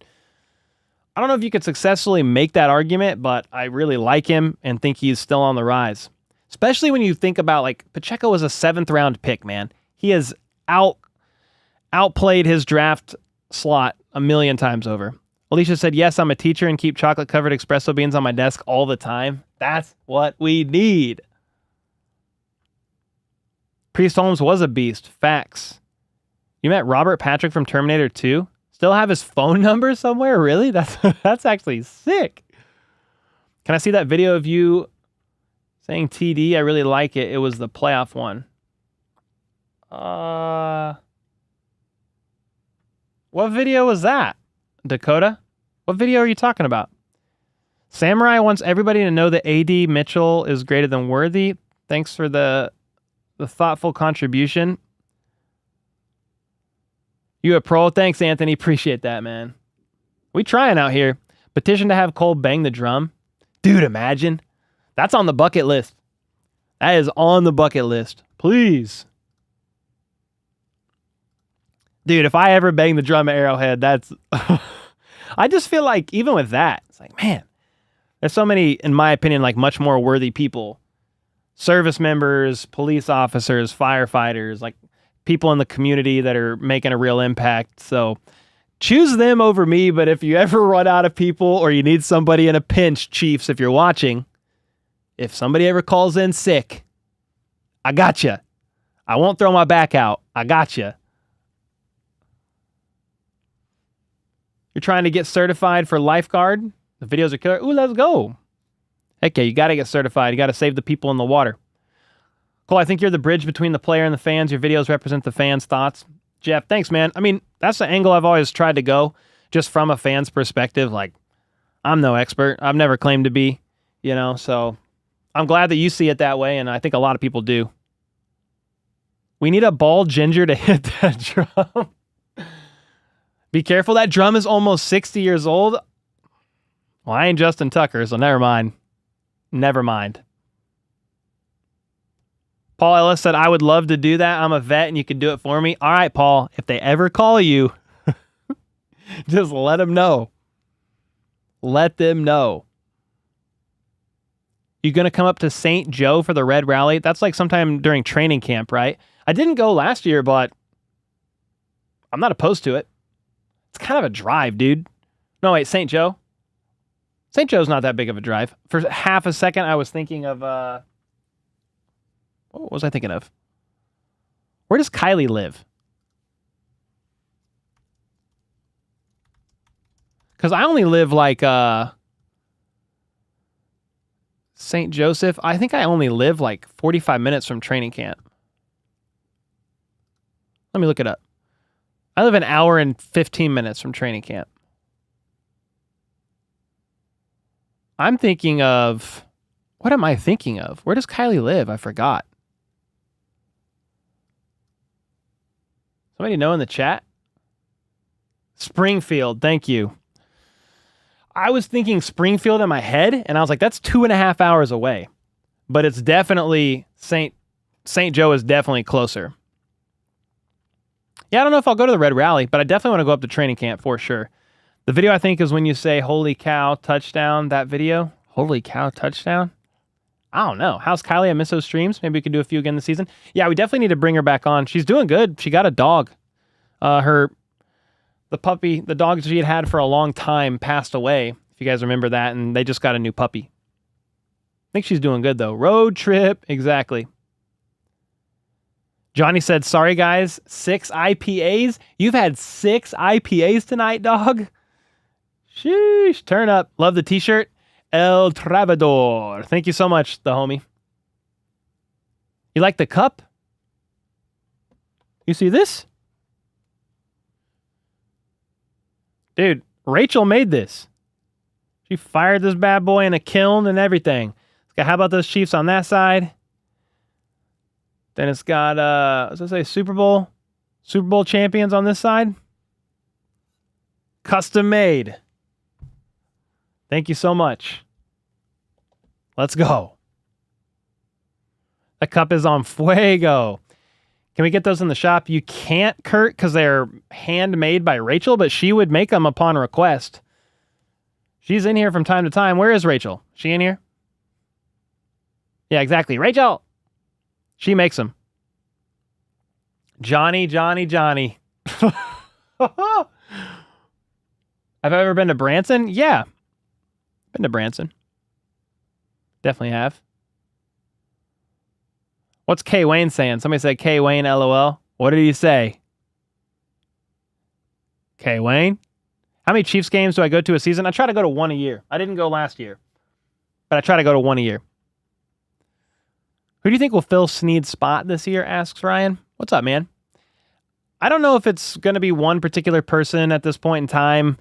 [SPEAKER 1] successfully make that argument, but I really like him and think he's still on the rise. Especially when you think about, like, Pacheco was a 7th round pick, man. He has outplayed his draft slot a million times over. Alicia said, yes, I'm a teacher and keep chocolate-covered espresso beans on my desk all the time. That's what we need. Priest Holmes was a beast. Facts. You met Robert Patrick from Terminator 2? Still have his phone number somewhere? Really? That's actually sick. Can I see that video of you Saying TD, I really like it. It was the playoff one. What video was that, Dakota? What video are you talking about? Samurai wants everybody to know that AD Mitchell is greater than Worthy. Thanks for the thoughtful contribution. You a pro? Thanks, Anthony. Appreciate that, man. We trying out here. Petition to have Cole bang the drum. Dude, imagine. That's on the bucket list. That is on the bucket list. Please. Dude, if I ever bang the drum at Arrowhead, that's... I just feel like even with that, it's like, man, there's so many, in my opinion, like much more worthy people. Service members, police officers, firefighters, like people in the community that are making a real impact. So choose them over me, but if you ever run out of people or you need somebody in a pinch, Chiefs, if you're watching, if somebody ever calls in sick, I got you. I won't throw my back out. I got you. You're trying to get certified for lifeguard? The videos are killer. Ooh, let's go. Okay, you got to get certified. You got to save the people in the water. Cole, I think you're the bridge between the player and the fans. Your videos represent the fans' thoughts. Jeff, thanks, man. I mean, that's the angle I've always tried to go, just from a fan's perspective. Like, I'm no expert. I've never claimed to be, you know, so I'm glad that you see it that way, and I think a lot of people do. We need a bald ginger to hit that drum. Be careful, that drum is almost 60 years old. Well, I ain't Justin Tucker, so never mind. Never mind. Paul Ellis said, I would love to do that. I'm a vet and you could do it for me. All right, Paul, if they ever call you, just let them know. Let them know. You going to come up to St. Joe for the Red Rally? That's like sometime during training camp, right? I didn't go last year, but I'm not opposed to it. It's kind of a drive, dude. No, wait, St. Joe? St. Joe's not that big of a drive. For half a second, I was thinking of... what was I thinking of? Where does Kylie live? Because I only live like... St. Joseph. I think I only live like 45 minutes from training camp. Let me look it up. I live an hour and 15 minutes from training camp. I'm thinking of... What am I thinking of? Where does Kylie live? I forgot. Somebody know in the chat? Springfield. Thank you. I was thinking Springfield in my head, and I was like, that's 2.5 hours away. But it's definitely... St. Joe is definitely closer. Yeah, I don't know if I'll go to the Red Rally, but I definitely want to go up to training camp for sure. The video, I think, is when you say, holy cow, touchdown, that video. Holy cow, touchdown? I don't know. How's Kylie? I miss those streams. Maybe we could do a few again this season. Yeah, we definitely need to bring her back on. She's doing good. She got a dog. The puppy, the dog she had for a long time passed away, if you guys remember that, and they just got a new puppy. I think she's doing good, though. Road trip, exactly. Johnny said, sorry, guys, 6 IPAs? You've had 6 IPAs tonight, dog? Sheesh, turn up. Love the t-shirt. El Travador. Thank you so much, the homie. You like the cup? You see this? Dude, Rachel made this. She fired this bad boy in a kiln and everything. How about those Chiefs on that side? Then it's got, what does it say, Super Bowl champions on this side. Custom made. Thank you so much. Let's go. The cup is on fuego. Can we get those in the shop? You can't, Kurt, because they're handmade by Rachel, but she would make them upon request. She's in here from time to time. Where is Rachel? She in here? Yeah, exactly. Rachel! She makes them. Johnny. Have I ever been to Branson? Yeah. Been to Branson. Definitely have. What's K. Wayne saying? Somebody said K. Wayne, LOL. What did he say? K. Wayne? How many Chiefs games do I go to a season? I try to go to one a year. I didn't go last year, but I try to go to one a year. Who do you think will fill Snead's spot this year, asks Ryan. What's up, man? I don't know if it's going to be one particular person at this point in time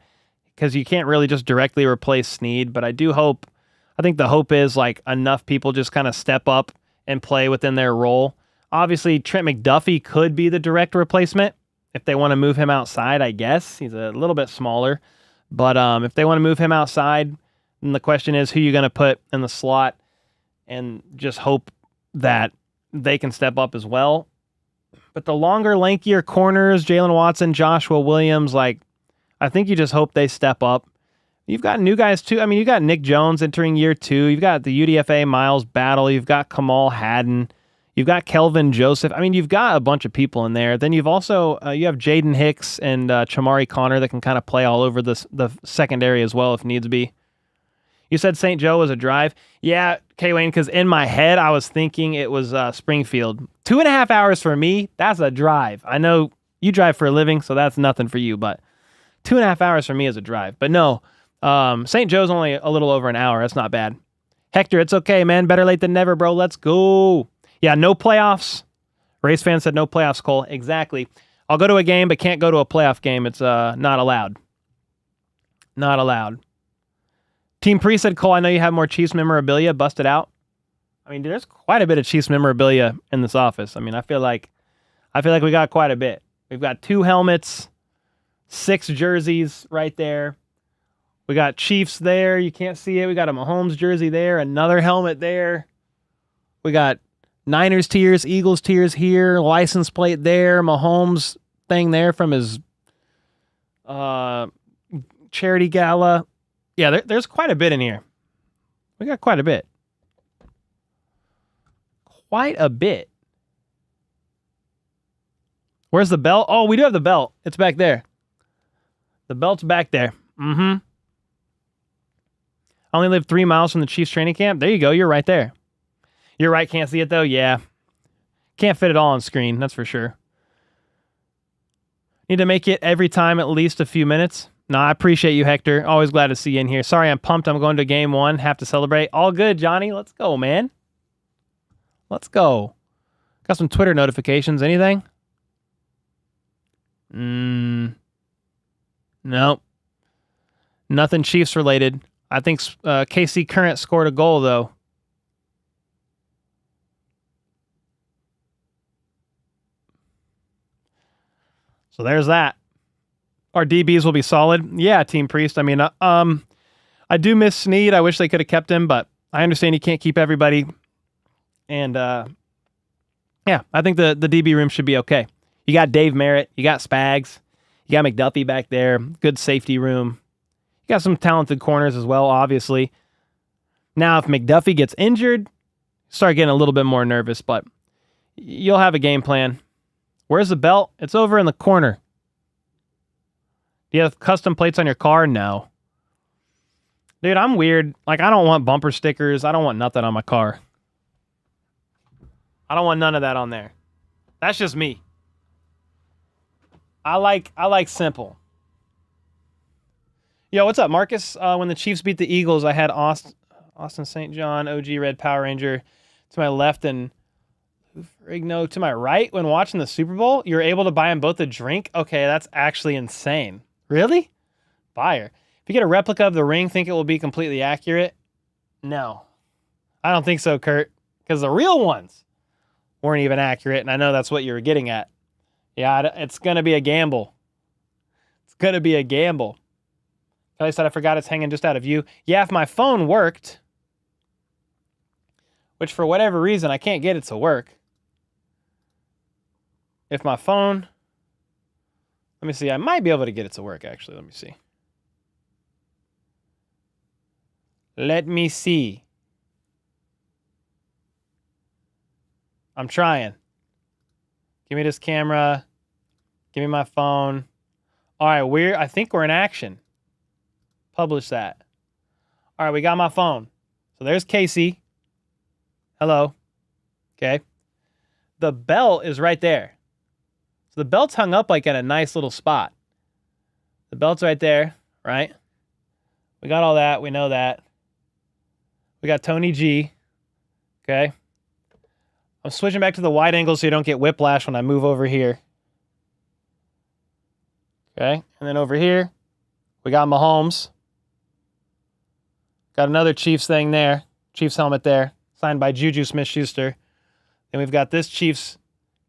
[SPEAKER 1] because you can't really just directly replace Snead, but I think the hope is like enough people just kind of step up and play within their role. Obviously, Trent McDuffie could be the direct replacement if they want to move him outside, I guess. He's a little bit smaller, but if they want to move him outside, then the question is who you're going to put in the slot and just hope that they can step up as well. But the longer, lankier corners, Jalen Watson, Joshua Williams, like, I think you just hope they step up. You've got new guys, too. I mean, you got Nick Jones entering year 2. You've got the UDFA Miles Battle. You've got Kamal Haddon. You've got Kelvin Joseph. I mean, you've got a bunch of people in there. Then you've also, you have Jaden Hicks and Chamari Connor that can kind of play all over the secondary as well if needs be. You said St. Joe was a drive. Yeah, K-Wayne, because in my head, I was thinking it was Springfield. 2.5 hours for me, that's a drive. I know you drive for a living, so that's nothing for you, but 2.5 hours for me is a drive. But no, St. Joe's only a little over an hour. That's not bad. Hector, it's okay, man. Better late than never, bro. Let's go. Yeah, no playoffs. Race fan said no playoffs, Cole. Exactly. I'll go to a game, but can't go to a playoff game. It's not allowed. Not allowed. Team Pre said, Cole, I know you have more Chiefs memorabilia. Bust it out. I mean, there's quite a bit of Chiefs memorabilia in this office. I mean, I feel like we got quite a bit. We've got 2 helmets, 6 jerseys right there. We got Chiefs there. You can't see it. We got a Mahomes jersey there. Another helmet there. We got Niners tiers, Eagles tiers here. License plate there. Mahomes thing there from his charity gala. Yeah, there's quite a bit in here. We got quite a bit. Quite a bit. Where's the belt? Oh, we do have the belt. It's back there. The belt's back there. I only live 3 miles from the Chiefs training camp. There you go. You're right there. You're right. Can't see it, though? Yeah. Can't fit it all on screen. That's for sure. Need to make it every time at least a few minutes. No, I appreciate you, Hector. Always glad to see you in here. Sorry, I'm pumped. I'm going to game 1. Have to celebrate. All good, Johnny. Let's go, man. Let's go. Got some Twitter notifications. Anything? Nope. Nothing Chiefs related. I think KC Current scored a goal, though. So there's that. Our DBs will be solid. Yeah, Team Priest. I mean, I do miss Snead. I wish they could have kept him, but I understand you can't keep everybody. And, yeah, I think the DB room should be okay. You got Dave Merritt. You got Spags. You got McDuffie back there. Good safety room. You got some talented corners as well, obviously. Now, if McDuffie gets injured, start getting a little bit more nervous, but you'll have a game plan. Where's the belt? It's over in the corner. Do you have custom plates on your car? No. Dude, I'm weird. Like, I don't want bumper stickers. I don't want nothing on my car. I don't want none of that on there. That's just me. I like simple. Yo, what's up, Marcus? When the Chiefs beat the Eagles, I had Austin St. John, OG Red Power Ranger to my left and Rigno to my right when watching the Super Bowl. You're able to buy them both a drink? Okay, that's actually insane. Really? Fire. If you get a replica of the ring, think it will be completely accurate? No. I don't think so, Kurt. Because the real ones weren't even accurate, and I know that's what you were getting at. Yeah, it's going to be a gamble. It's going to be a gamble. Kelly said, I forgot it's hanging just out of view. Yeah, if my phone worked, which for whatever reason, I can't get it to work. If my phone... Let me see. I might be able to get it to work, actually. Let me see. Let me see. I'm trying. Give me this camera. Give me my phone. All right, I think we're in action. Publish that. All right, we got my phone. So there's Casey. Hello. Okay. The belt is right there. So the belt's hung up like at a nice little spot. The belt's right there, right? We got all that. We know that. We got Tony G. Okay. I'm switching back to the wide angle so you don't get whiplash when I move over here. Okay, and then over here, we got Mahomes. Got another Chiefs thing there. Chiefs helmet there, signed by Juju Smith-Schuster. Then we've got this Chiefs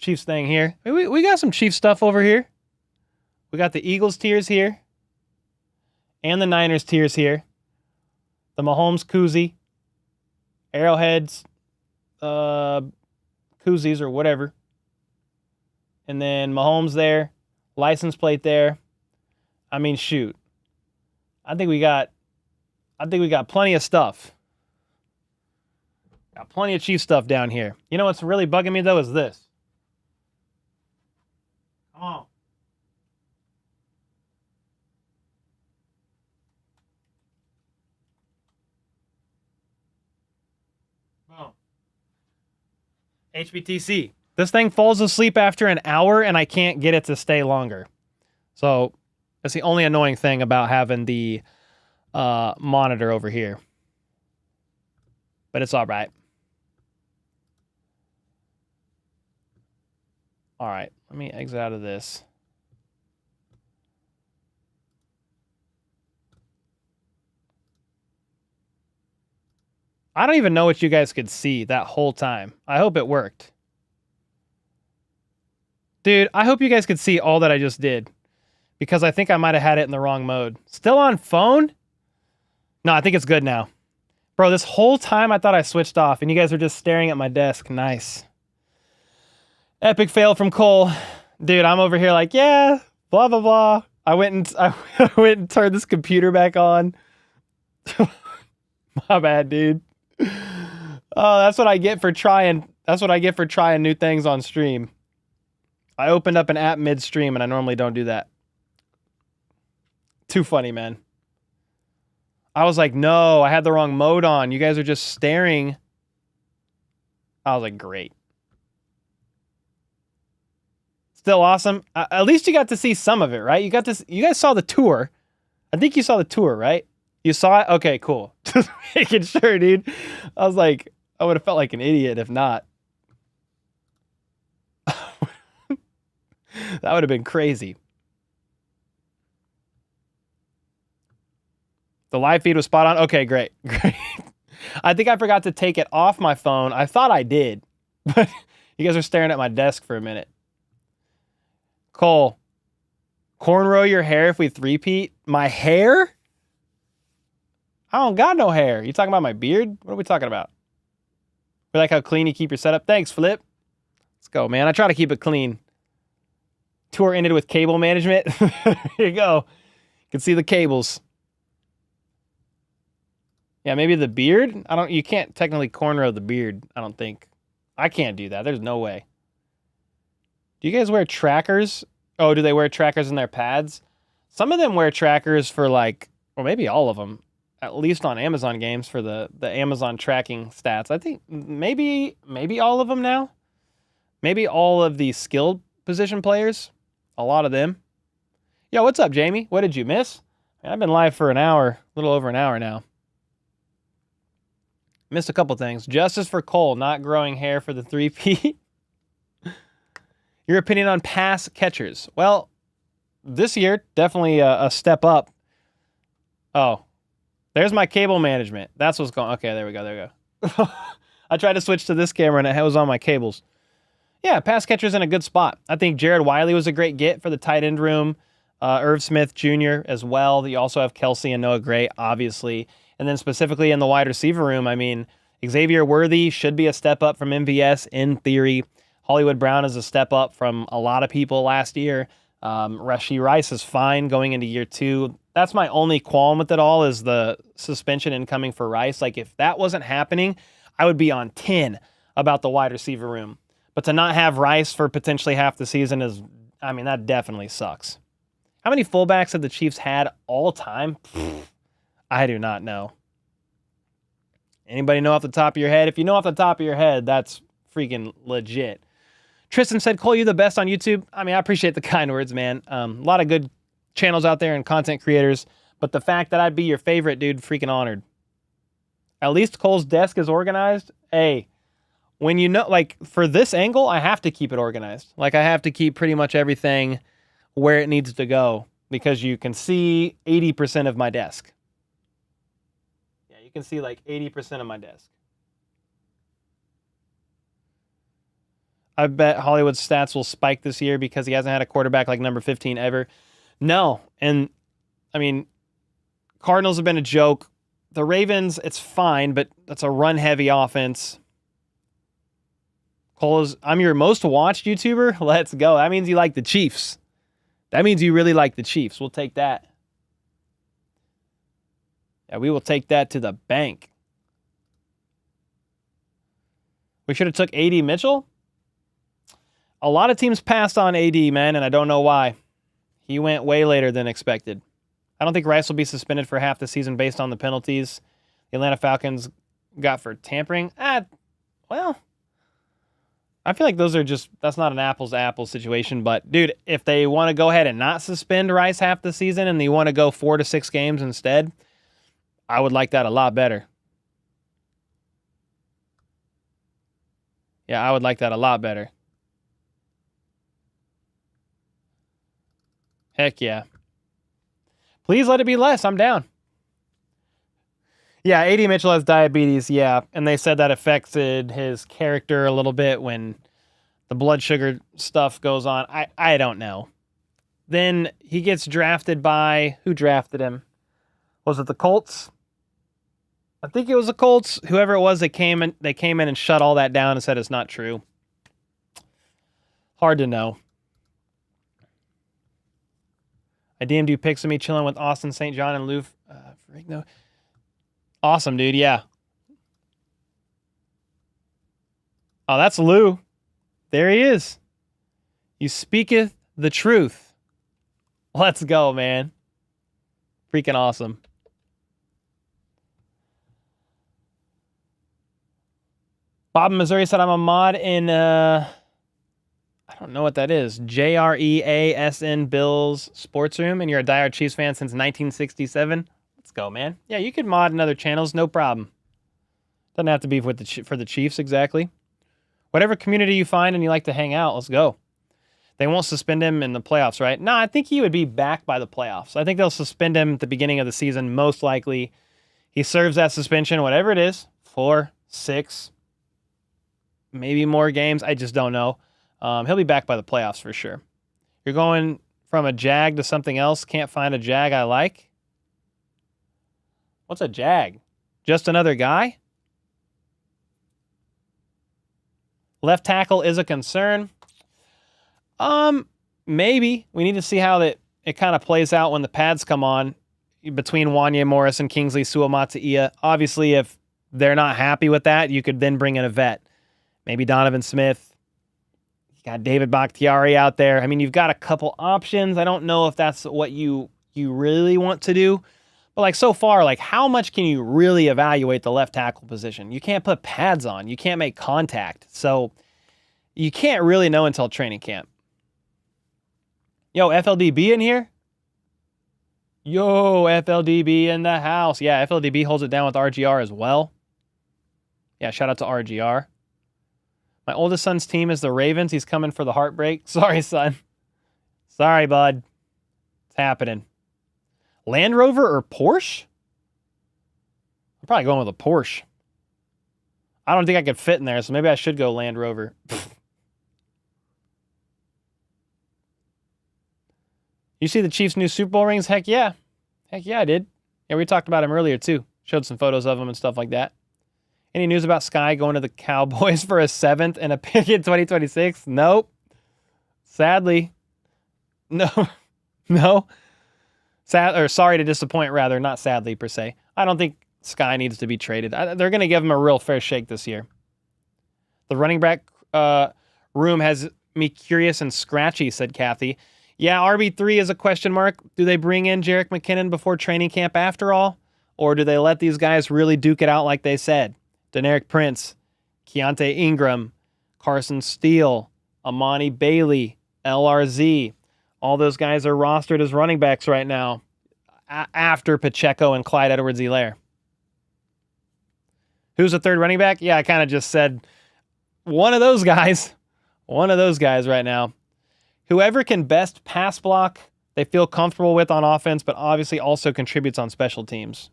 [SPEAKER 1] thing here. We got some Chiefs stuff over here. We got the Eagles tiers here. And the Niners tiers here. The Mahomes koozie. Arrowheads. Koozies or whatever. And then Mahomes there. License plate there. I mean, shoot. I think we got plenty of stuff. Got plenty of Chiefs stuff down here. You know what's really bugging me, though, is this. Come on. Boom. HBTC. This thing falls asleep after an hour, and I can't get it to stay longer. So that's the only annoying thing about having the monitor over here. But it's all right. All right, let me exit out of this. I don't even know what you guys could see that whole time. I hope it worked. Dude, I hope you guys could see all that I just did. Because I think I might have had it in the wrong mode. Still on phone? No, I think it's good now. Bro, this whole time I thought I switched off and you guys were just staring at my desk. Nice. Epic fail from Cole. Dude, I'm over here like, yeah, blah, blah, blah. I went and turned this computer back on. My bad, dude. Oh, that's what I get for trying new things on stream. I opened up an app mid-stream and I normally don't do that. Too funny, man. I was like, no, I had the wrong mode on. You guys are just staring. I was like, great. Still awesome. At least you got to see some of it, right? You guys saw the tour. I think you saw the tour, right? You saw it? Okay, cool. Just making sure, dude. I was like, I would have felt like an idiot if not. That would have been crazy. The live feed was spot on. Okay, great. Great. I think I forgot to take it off my phone. I thought I did. But you guys are staring at my desk for a minute. Cole, cornrow your hair if we three-peat? My hair? I don't got no hair. You talking about my beard? What are we talking about? We like how clean you keep your setup. Thanks, Flip. Let's go, man. I try to keep it clean. Tour ended with cable management. Here you go. You can see the cables. Yeah, maybe the beard? You can't technically cornrow the beard, I don't think. I can't do that. There's no way. Do you guys wear trackers? Oh, do they wear trackers in their pads? Some of them wear trackers for like, or maybe all of them, at least on Amazon games for the Amazon tracking stats. I think maybe all of them now. Maybe all of the skilled position players. A lot of them. Yo, what's up, Jamie? What did you miss? Man, I've been live for an hour, a little over an hour now. Missed a couple things. Justice for Cole, not growing hair for the 3P. Your opinion on pass catchers? Well, this year, definitely a step up. Oh, there's my cable management. That's what's going on. Okay, there we go. I tried to switch to this camera and it was on my cables. Yeah, pass catcher's in a good spot. I think Jared Wiley was a great get for the tight end room. Irv Smith Jr. as well. You also have Kelsey and Noah Gray, obviously. And then specifically in the wide receiver room, I mean, Xavier Worthy should be a step up from MVS in theory. Hollywood Brown is a step up from a lot of people last year. Rashee Rice is fine going into year 2. That's my only qualm with it all is the suspension incoming for Rice. Like, if that wasn't happening, I would be on 10 about the wide receiver room. But to not have Rice for potentially half the season is, I mean, that definitely sucks. How many fullbacks have the Chiefs had all time? I do not know. Anybody know off the top of your head? If you know off the top of your head, that's freaking legit. Tristan said, Cole, you the best on YouTube. I mean, I appreciate the kind words, man. A lot of good channels out there and content creators. But the fact that I'd be your favorite, dude, freaking honored. At least Cole's desk is organized. Hey, when you know, like for this angle, I have to keep it organized. Like I have to keep pretty much everything where it needs to go because you can see 80% of my desk. Yeah, you can see like 80% of my desk. I bet Hollywood's stats will spike this year because he hasn't had a quarterback like number 15 ever. No. And I mean, Cardinals have been a joke. The Ravens, it's fine, but that's a run-heavy offense. Cole's, I'm your most watched YouTuber. Let's go. That means you like the Chiefs. That means you really like the Chiefs. We'll take that. Yeah, we will take that to the bank. We should have took AD Mitchell. A lot of teams passed on AD, man, and I don't know why. He went way later than expected. I don't think Rice will be suspended for half the season based on the penalties the Atlanta Falcons got for tampering. Well, I feel like that's not an apples to apples situation. But, dude, if they want to go ahead and not suspend Rice half the season and they want to go 4 to 6 games instead, I would like that a lot better. Yeah, I would like that a lot better. Heck yeah. Please let it be less. I'm down. Yeah, AD Mitchell has diabetes, yeah. And they said that affected his character a little bit when the blood sugar stuff goes on. I don't know. Then he gets drafted by... Who drafted him? Was it the Colts? I think it was the Colts. Whoever it was, they came in and shut all that down and said it's not true. Hard to know. I DM'd you pics of me chilling with Austin St. John and Lou Ferrigno. Awesome, dude. Yeah. Oh, that's Lou. There he is. You speaketh the truth. Let's go, man. Freaking awesome. Bob in Missouri said I'm a mod in... I don't know what that is. JREASN Bills Sports Room, and you're a diehard Chiefs fan since 1967. Let's go, man. Yeah, you could mod in other channels, no problem. Doesn't have to be with for the Chiefs exactly. Whatever community you find and you like to hang out, let's go. They won't suspend him in the playoffs, right? No, I think he would be back by the playoffs. I think they'll suspend him at the beginning of the season, most likely. He serves that suspension, whatever it is, 4, 6, maybe more games. I just don't know. He'll be back by the playoffs for sure. You're going from a Jag to something else. Can't find a Jag I like. What's a Jag? Just another guy? Left tackle is a concern. Maybe. We need to see how it kind of plays out when the pads come on between Wanya Morris and Kingsley Suamataia. Obviously, if they're not happy with that, you could then bring in a vet. Maybe Donovan Smith. Got David Bakhtiari out there. I mean, you've got a couple options. I don't know if that's what you really want to do. But, like, so far, like, how much can you really evaluate the left tackle position? You can't put pads on. You can't make contact. So, you can't really know until training camp. Yo, FLDB in here? Yo, FLDB in the house. Yeah, FLDB holds it down with RGR as well. Yeah, shout out to RGR. My oldest son's team is the Ravens. He's coming for the heartbreak. Sorry, son. Sorry, bud. It's happening. Land Rover or Porsche? I'm probably going with a Porsche. I don't think I could fit in there, so maybe I should go Land Rover. You see the Chiefs' new Super Bowl rings? Heck yeah. Heck yeah, I did. Yeah, we talked about him earlier, too. Showed some photos of him and stuff like that. Any news about Sky going to the Cowboys for a 7th and a pick in 2026? Nope. Sadly. No. No. Sorry to disappoint, rather. Not sadly, per se. I don't think Sky needs to be traded. They're going to give him a real fair shake this year. The running back room has me curious and scratchy, said Kathy. Yeah, RB3 is a question mark. Do they bring in Jerick McKinnon before training camp after all? Or do they let these guys really duke it out like they said? Deneric Prince, Keontae Ingram, Carson Steele, Amani Bailey, LRZ. All those guys are rostered as running backs right now after Pacheco and Clyde Edwards-Helaire. Who's the third running back? Yeah, I kind of just said one of those guys. One of those guys right now. Whoever can best pass block, they feel comfortable with on offense, but obviously also contributes on special teams,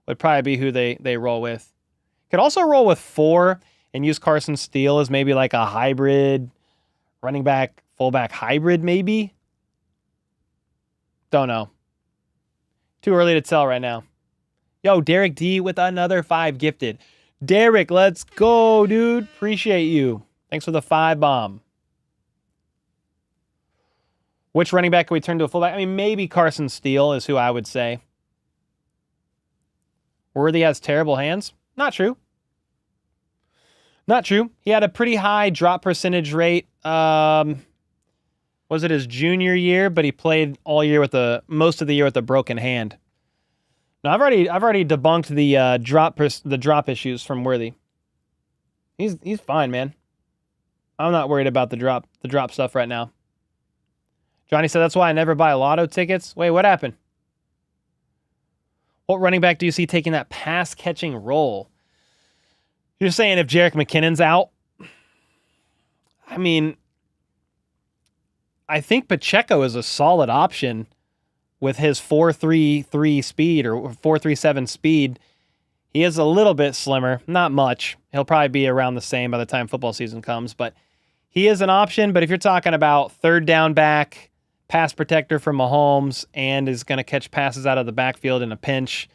[SPEAKER 1] would probably be who they roll with. Could also roll with 4 and use Carson Steele as maybe like a hybrid, running back, fullback hybrid maybe. Don't know. Too early to tell right now. Yo, Derek D with another 5 gifted. Derek, let's go, dude. Appreciate you. Thanks for the 5 bomb. Which running back can we turn to a fullback? I mean, maybe Carson Steele is who I would say. Worthy has terrible hands? Not true. Not true. He had a pretty high drop percentage rate. Was it his junior year? But he played all year with most of the year with a broken hand. Now I've already debunked the drop issues from Worthy. He's fine, man. I'm not worried about the drop stuff right now. Johnny said that's why I never buy lotto tickets. Wait, what happened? What running back do you see taking that pass catching role? You're saying if Jerick McKinnon's out? I mean, I think Pacheco is a solid option with his 4.33 speed or 4.37 speed. He is a little bit slimmer, not much. He'll probably be around the same by the time football season comes, but he is an option. But if you're talking about third down back, pass protector for Mahomes, and is going to catch passes out of the backfield in a pinch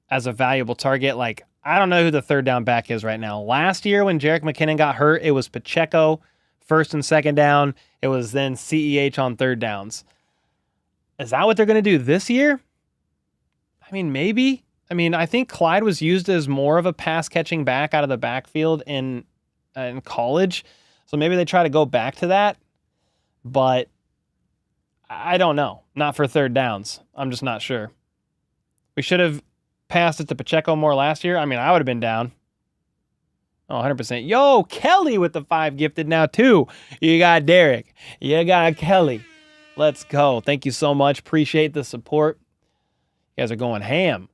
[SPEAKER 1] as a valuable target, like, I don't know who the third down back is right now. Last year when Jerick McKinnon got hurt, it was Pacheco first and second down. It was then CEH on third downs. Is that what they're going to do this year? I mean, maybe. I mean, I think Clyde was used as more of a pass-catching back out of the backfield in college. So maybe they try to go back to that. But I don't know. Not for third downs. I'm just not sure. We should have passed it to Pacheco more last year. I mean, I would have been down. Oh, 100%. Yo, Kelly with the 5 gifted now, too. You got Derek. You got Kelly. Let's go. Thank you so much. Appreciate the support. You guys are going ham.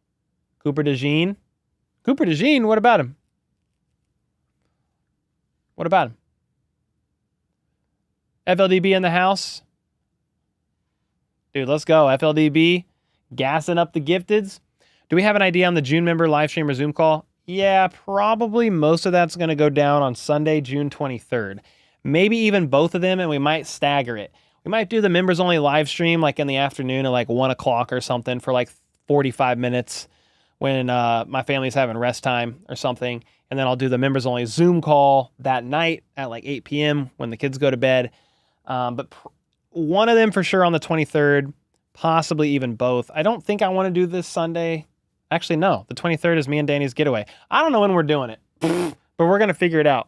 [SPEAKER 1] Cooper DeJean. Cooper DeJean, what about him? What about him? FLDB in the house. Dude, let's go. FLDB, gassing up the gifteds. Do we have an idea on the June member live stream or Zoom call? Yeah, probably most of that's going to go down on Sunday, June 23rd. Maybe even both of them, and we might stagger it. We might do the members only live stream like in the afternoon at like 1 o'clock or something for like 45 minutes when my family's having rest time or something. And then I'll do the members only Zoom call that night at like 8 p.m. when the kids go to bed. But one of them for sure on the 23rd, possibly even both. I don't think I want to do this Sunday. Actually, no. The 23rd is me and Danny's getaway. I don't know when we're doing it, but we're going to figure it out.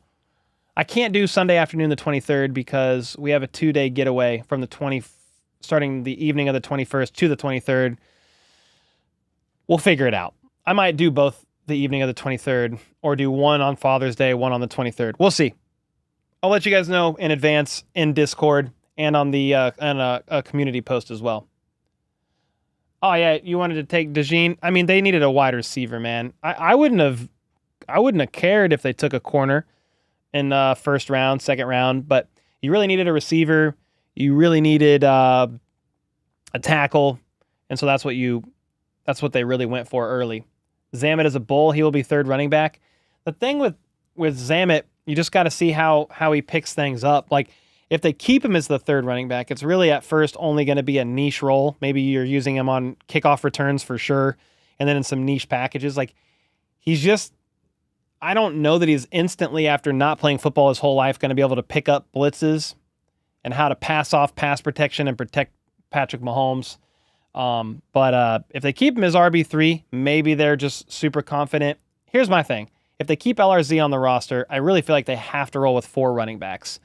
[SPEAKER 1] I can't do Sunday afternoon the 23rd because we have a 2-day getaway from starting the evening of the 21st to the 23rd. We'll figure it out. I might do both the evening of the 23rd or do one on Father's Day, one on the 23rd. We'll see. I'll let you guys know in advance in Discord and on the a community post as well. Oh yeah, you wanted to take DeJean. I mean, they needed a wide receiver, man. I wouldn't have cared if they took a corner in first round, second round, but you really needed a receiver. You really needed a tackle, and so that's what they really went for early. Zamet is a bull. He will be third running back. The thing with Zamet, you just got to see how he picks things up. Like, if they keep him as the third running back, it's really at first only going to be a niche role. Maybe you're using him on kickoff returns for sure, and then in some niche packages. Like, I don't know that he's instantly, after not playing football his whole life, going to be able to pick up blitzes and how to pass off pass protection and protect Patrick Mahomes. But if they keep him as RB3, maybe they're just super confident. Here's my thing. If they keep LRZ on the roster, I really feel like they have to roll with 4 running backs.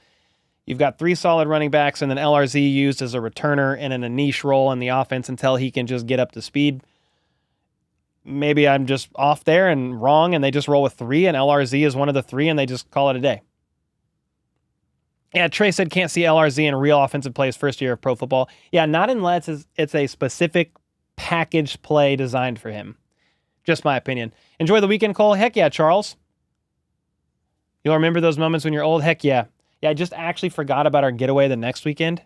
[SPEAKER 1] You've got 3 solid running backs and then LRZ used as a returner and in a niche role in the offense until he can just get up to speed. Maybe I'm just off there and wrong and they just roll with 3 and LRZ is one of the 3 and they just call it a day. Yeah, Trey said can't see LRZ in real offensive plays first year of pro football. Yeah, not unless it's a specific packaged play designed for him. Just my opinion. Enjoy the weekend, Cole. Heck yeah, Charles. You'll remember those moments when you're old? Heck yeah. Yeah, I just actually forgot about our getaway the next weekend.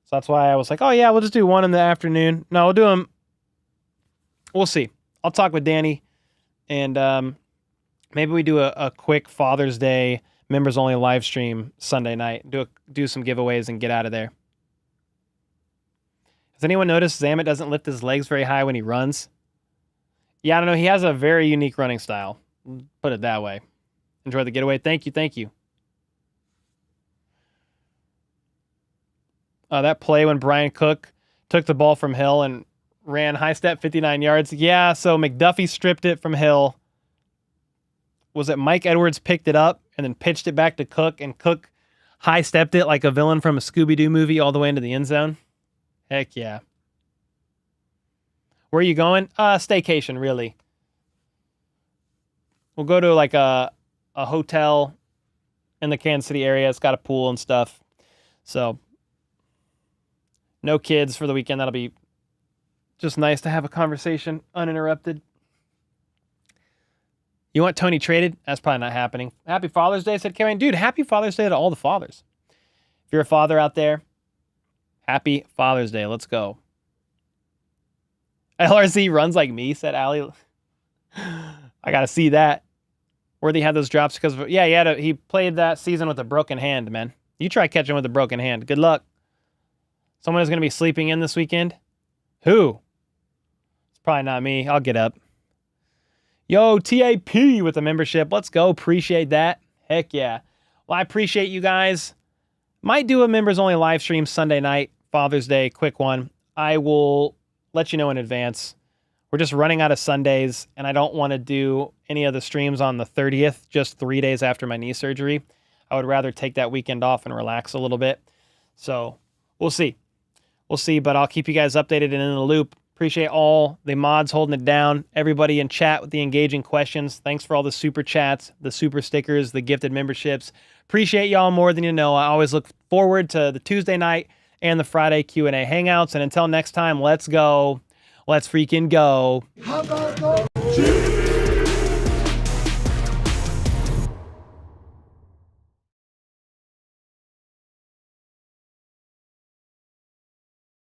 [SPEAKER 1] So that's why I was like, oh yeah, we'll just do one in the afternoon. No, we'll do them. We'll see. I'll talk with Danny. And maybe we do a quick Father's Day members only live stream Sunday night. Do some giveaways and get out of there. Has anyone noticed Zamet doesn't lift his legs very high when he runs? Yeah, I don't know. He has a very unique running style. Put it that way. Enjoy the getaway. Thank you. Thank you. That play when Brian Cook took the ball from Hill and ran high step 59 yards. Yeah, so McDuffie stripped it from Hill. Was it Mike Edwards picked it up and then pitched it back to Cook, and Cook high stepped it like a villain from a Scooby-Doo movie all the way into the end zone? Heck yeah. Where are you going? Staycation, really. We'll go to like a hotel in the Kansas City area. It's got a pool and stuff. So no kids for the weekend. That'll be just nice to have a conversation uninterrupted. You want Tony traded? That's probably not happening. Happy Father's Day, said Karen. Dude, happy Father's Day to all the fathers. If you're a father out there, happy Father's Day. Let's go. LRC runs like me, said Allie. I got to see that. Where they had those drops because of, yeah, he played that season with a broken hand, man. You try catching with a broken hand. Good luck. Someone is going to be sleeping in this weekend. Who? It's probably not me. I'll get up. Yo, TAP with the membership. Let's go. Appreciate that. Heck yeah. Well, I appreciate you guys. Might do a members only live stream Sunday night, Father's Day, quick one. I will let you know in advance. We're just running out of Sundays, and I don't want to do any of the streams on the 30th, just 3 days after my knee surgery. I would rather take that weekend off and relax a little bit. So we'll see. We'll see, but I'll keep you guys updated and in the loop. Appreciate all the mods holding it down. Everybody in chat with the engaging questions. Thanks for all the super chats, the super stickers, the gifted memberships. Appreciate y'all more than you know. I always look forward to the Tuesday night and the Friday Q&A hangouts. And until next time, let's go. Let's freaking go.
[SPEAKER 3] How about those